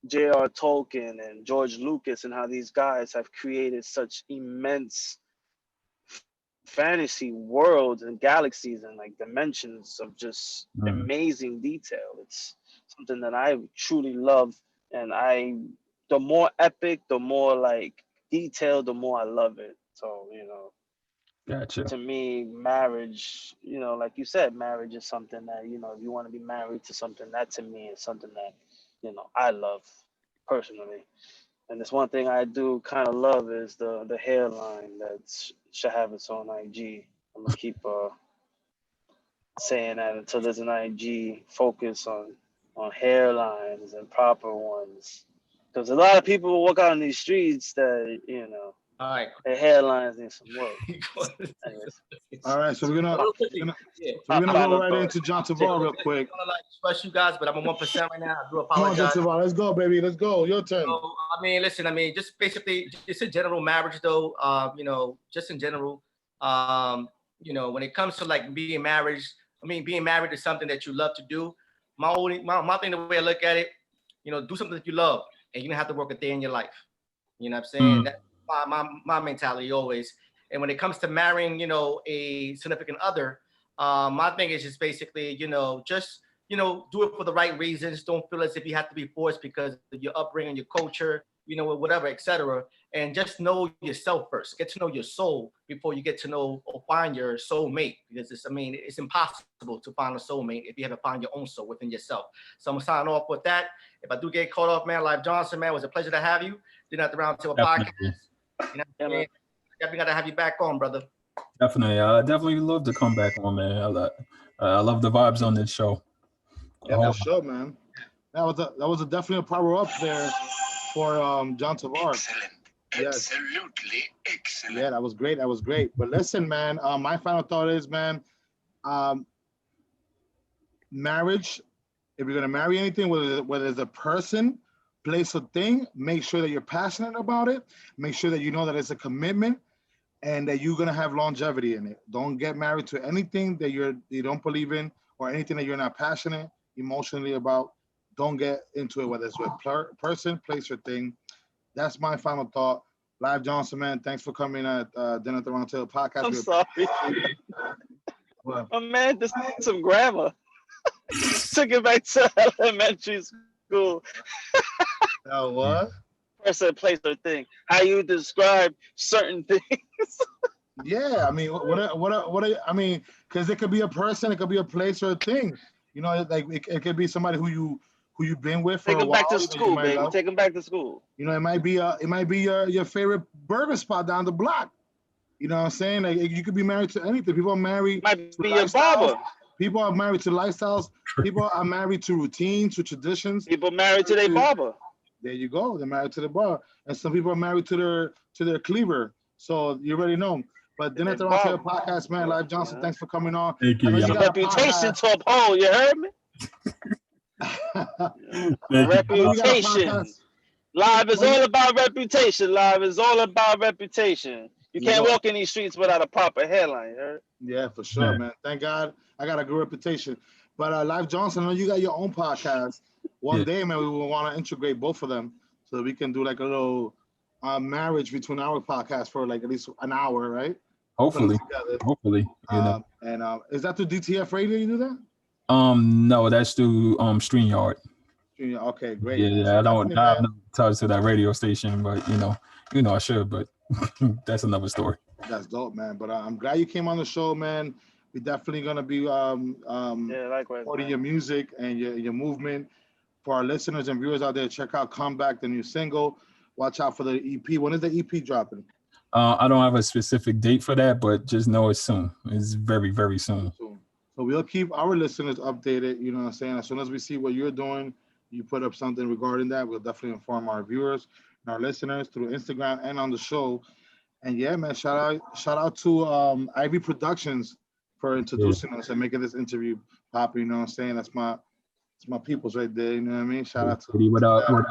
J.R. Tolkien and George Lucas and how these guys have created such immense fantasy worlds and galaxies and like dimensions of just amazing detail. It's something that I truly love, and the more epic, the more like detailed, the more I love it. So, Gotcha. to me, marriage, like you said, marriage is something that, if you want to be married to something, that to me is something that, I love personally. And this one thing I do kind of love is the hairline that should have its own IG. I'm gonna keep saying that until there's an IG focus on hairlines and proper ones. Because a lot of people walk out in these streets that, All right. their hairlines need some work. All right, so we're gonna go right into John Tavares real quick. I want to express you guys, but I'm on 1% right now. I do apologize. Come on, John Tavares, let's go, baby, let's go. Your turn. So, listen. Just basically, just in general, marriage though. Just in general, when it comes to like being married, being married is something that you love to do. My thing, the way I look at it, do something that you love, and you don't have to work a day in your life. You know what I'm saying? That's my mentality always. And when it comes to marrying, a significant other, my thing is just basically, just, do it for the right reasons. Don't feel as if you have to be forced because of your upbringing, your culture, whatever, etc. And just know yourself first. Get to know your soul before you get to know or find your soulmate. Because it's impossible to find a soulmate if you haven't found your own soul within yourself. So I'm gonna sign off with that. If I do get caught off, man, Live Johnson, man, it was a pleasure to have you. Dinner at the Round Table Podcast. Definitely got to have you back on, brother. Definitely. I definitely love to come back on, man. I love the vibes on this show. Yeah, for sure, man. That was definitely a power up there for John Tavares. Excellent. Yes. Absolutely excellent. Yeah, that was great. But listen, man, my final thought is, man, marriage, if you're gonna marry anything, whether it's a person, place, or thing, make sure that you're passionate about it. Make sure that you know that it's a commitment and that you're gonna have longevity in it. Don't get married to anything that you don't believe in or anything that you're not passionate emotionally about. Don't get into it, whether it's with person, place, or thing. That's my final thought. Live Johnson, man, thanks for coming at Dinner at the Round Table Podcast. I'm sorry. My man, this is some grammar. Took it back to elementary school. What? Person, place, or thing. How you describe certain things. Yeah, because it could be a person, it could be a place or a thing. Like it could be somebody who you've been with for a while. Take them back to school, baby. Take them back to school. It might be your favorite burger spot down the block. You know what I'm saying? Like you could be married to anything. People are married. Might be your barber. People are married to lifestyles. People are married to routines, to traditions. People married to their barber. There you go. They're married to the bar, and some people are married to their cleaver. So you already know. But Dinner at the Round Table Podcast, man. Live Johnson, thanks for coming on. Thank you. Reputation to uphold. You heard me? Reputation. Live is all about reputation. Live is all about reputation. You can't walk in these streets without a proper hairline. You heard? Yeah, for sure, man. Thank God I got a good reputation. But Live Johnson, I know you got your own podcast. One day, man, we will want to integrate both of them so that we can do like a little marriage between our podcast for like at least an hour, right? Hopefully. You know. And is that through DTF Radio you do that? No, that's through StreamYard. Okay, great. Yeah, I have no ties to that radio station, but you know I should, but that's another story. That's dope, man. But I'm glad you came on the show, man. We're definitely gonna be likewise, supporting your music and your movement. For our listeners and viewers out there, check out "Comeback," the new single. Watch out for the EP. When is the EP dropping? I don't have a specific date for that, but just know it's soon. It's very, very soon. So we'll keep our listeners updated. You know what I'm saying? As soon as we see what you're doing, you put up something regarding that, we'll definitely inform our viewers and our listeners through Instagram and on the show. And yeah, man, shout out to Ivy Productions for introducing us and making this interview pop. You know what I'm saying? It's my peoples right there. You know what I mean? Shout out to what up?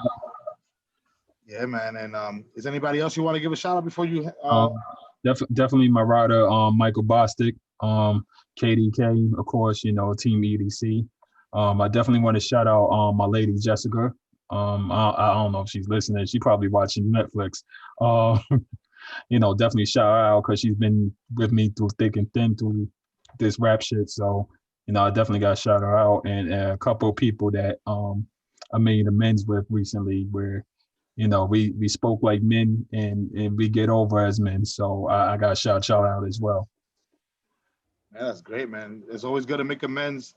Yeah, man. And is anybody else you want to give a shout out before you? Definitely my rider, Michael Bostic, KDK, of course. You know, Team EDC. I definitely want to shout out my lady Jessica. I don't know if she's listening. She's probably watching Netflix. You know, definitely shout her out because she's been with me through thick and thin through this rap shit. So, you know, I definitely got to shout her out. And a couple of people that I made amends with recently where, you know, we spoke like men and we get over as men. So I got to shout out as well. Yeah, that's great, man. It's always good to make amends,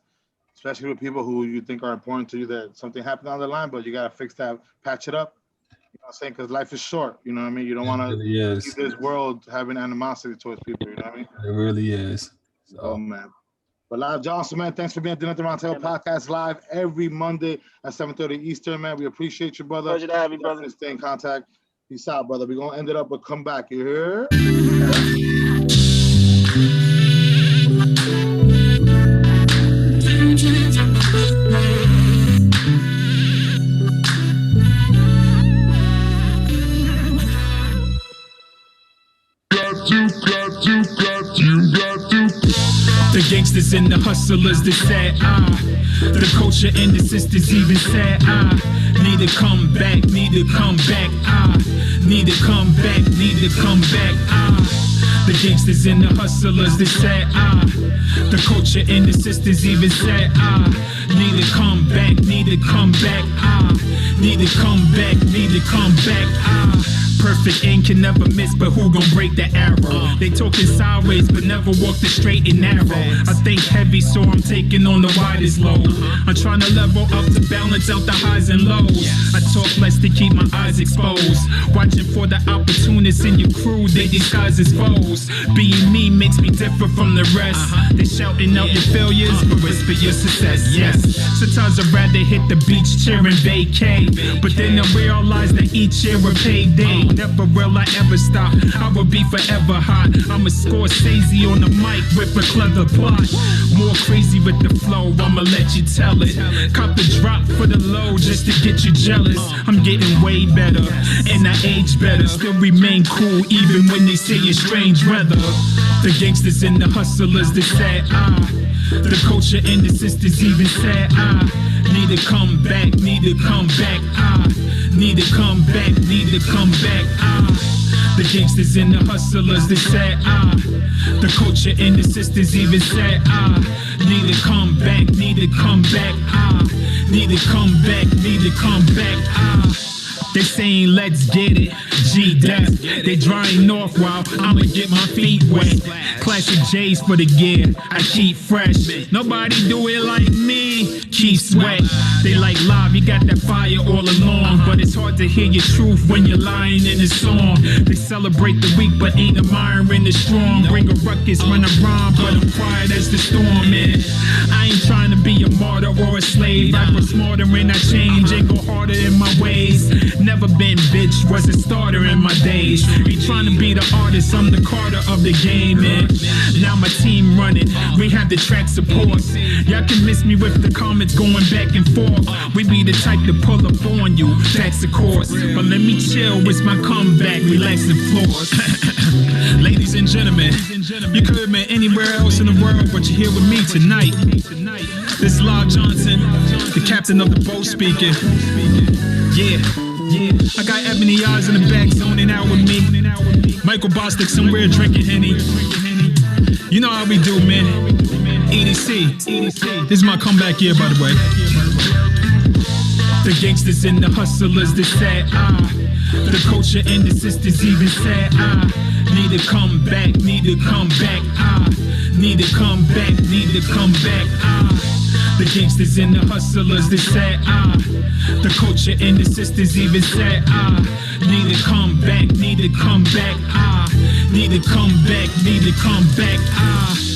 especially with people who you think are important to you, that something happened on the line, but you got to fix that, patch it up. You know what I'm saying? Because life is short. You know what I mean? You don't want to leave this world having animosity towards people. You know what I mean? It really is. So. Oh, man. But Live Johnson, man, thanks for being at the Dinner at the Roundtable podcast live every Monday at 7:30 Eastern, man. We appreciate you, brother. Pleasure to have you, brother. Stay in contact. Peace out, brother. We're going to end it up with Come Back. You hear? The gangsters and the hustlers that said, the culture and the sisters even said, need to come back, need to come back, need to come back, need to come back, The gangsters and the hustlers that said, the culture and the sisters even said, need to come back, need to come back, need to come back, need to come back, Perfect end can never miss, but who gon' break the arrow? They talking sideways, but never walk the straight and narrow. I think heavy, so I'm taking on the widest load. I'm trying to level up to balance out the highs and lows. I talk less to keep my eyes exposed. Watching for the opportunists in your crew, they disguise as foes. Being me makes me different from the rest. They shouting out your failures, but whisper your success. Yes, sometimes I'd rather hit the beach cheering vacay, but then I realize that each year a payday. Never will I ever stop, I will be forever hot. I'm a Scorsese on the mic with a clever plot. More crazy with the flow, I'ma let you tell it. Cop the drop for the low just to get you jealous. I'm getting way better, and I age better. Still remain cool even when they say it's strange weather. The gangsters and the hustlers that said, the culture and the sisters even said, need to come back, need to come back, need to come back, need to come back, The gangsters and the hustlers that said, the culture and the sisters even said, need to come back, need to come back, need to come back, need to come back, They saying let's get it, G-Death. They drying off while I'ma get my feet wet. Classic J's for the gear, I keep fresh. Nobody do it like me, keep sweat. They like live, you got that fire all along, but it's hard to hear your truth when you're lying in a song. They celebrate the weak but ain't admiring the strong. Bring a ruckus when I rhyme, but I'm quiet as the storm, man. I ain't trying to be a martyr or a slave. I grow smarter and I change and go harder in my ways. Never been bitch, was a starter in my days. Be trying to be the artist, I'm the Carter of the game, man. Now my team running, we have the track support. Y'all can miss me with the comments going back and forth. We be the type to pull up on you, that's of course. But let me chill, it's my comeback, relaxing floors. Ladies and gentlemen, you could have been anywhere else in the world, but you're here with me tonight. This is Love Johnson, the captain of the boat speaking. Yeah, I got Ebony Eyes in the back zoning out with me. Michael Bostic somewhere drinking Henny. You know how we do, man. EDC. This is my comeback year, by the way. The gangsters and the hustlers, the sad the culture and the sisters even sad need to come back, need to come back, need to come back, need to come back. The gangsters and the hustlers, the sad the culture and the sisters even sad need to come back, need to come back, need to come back, need to come back.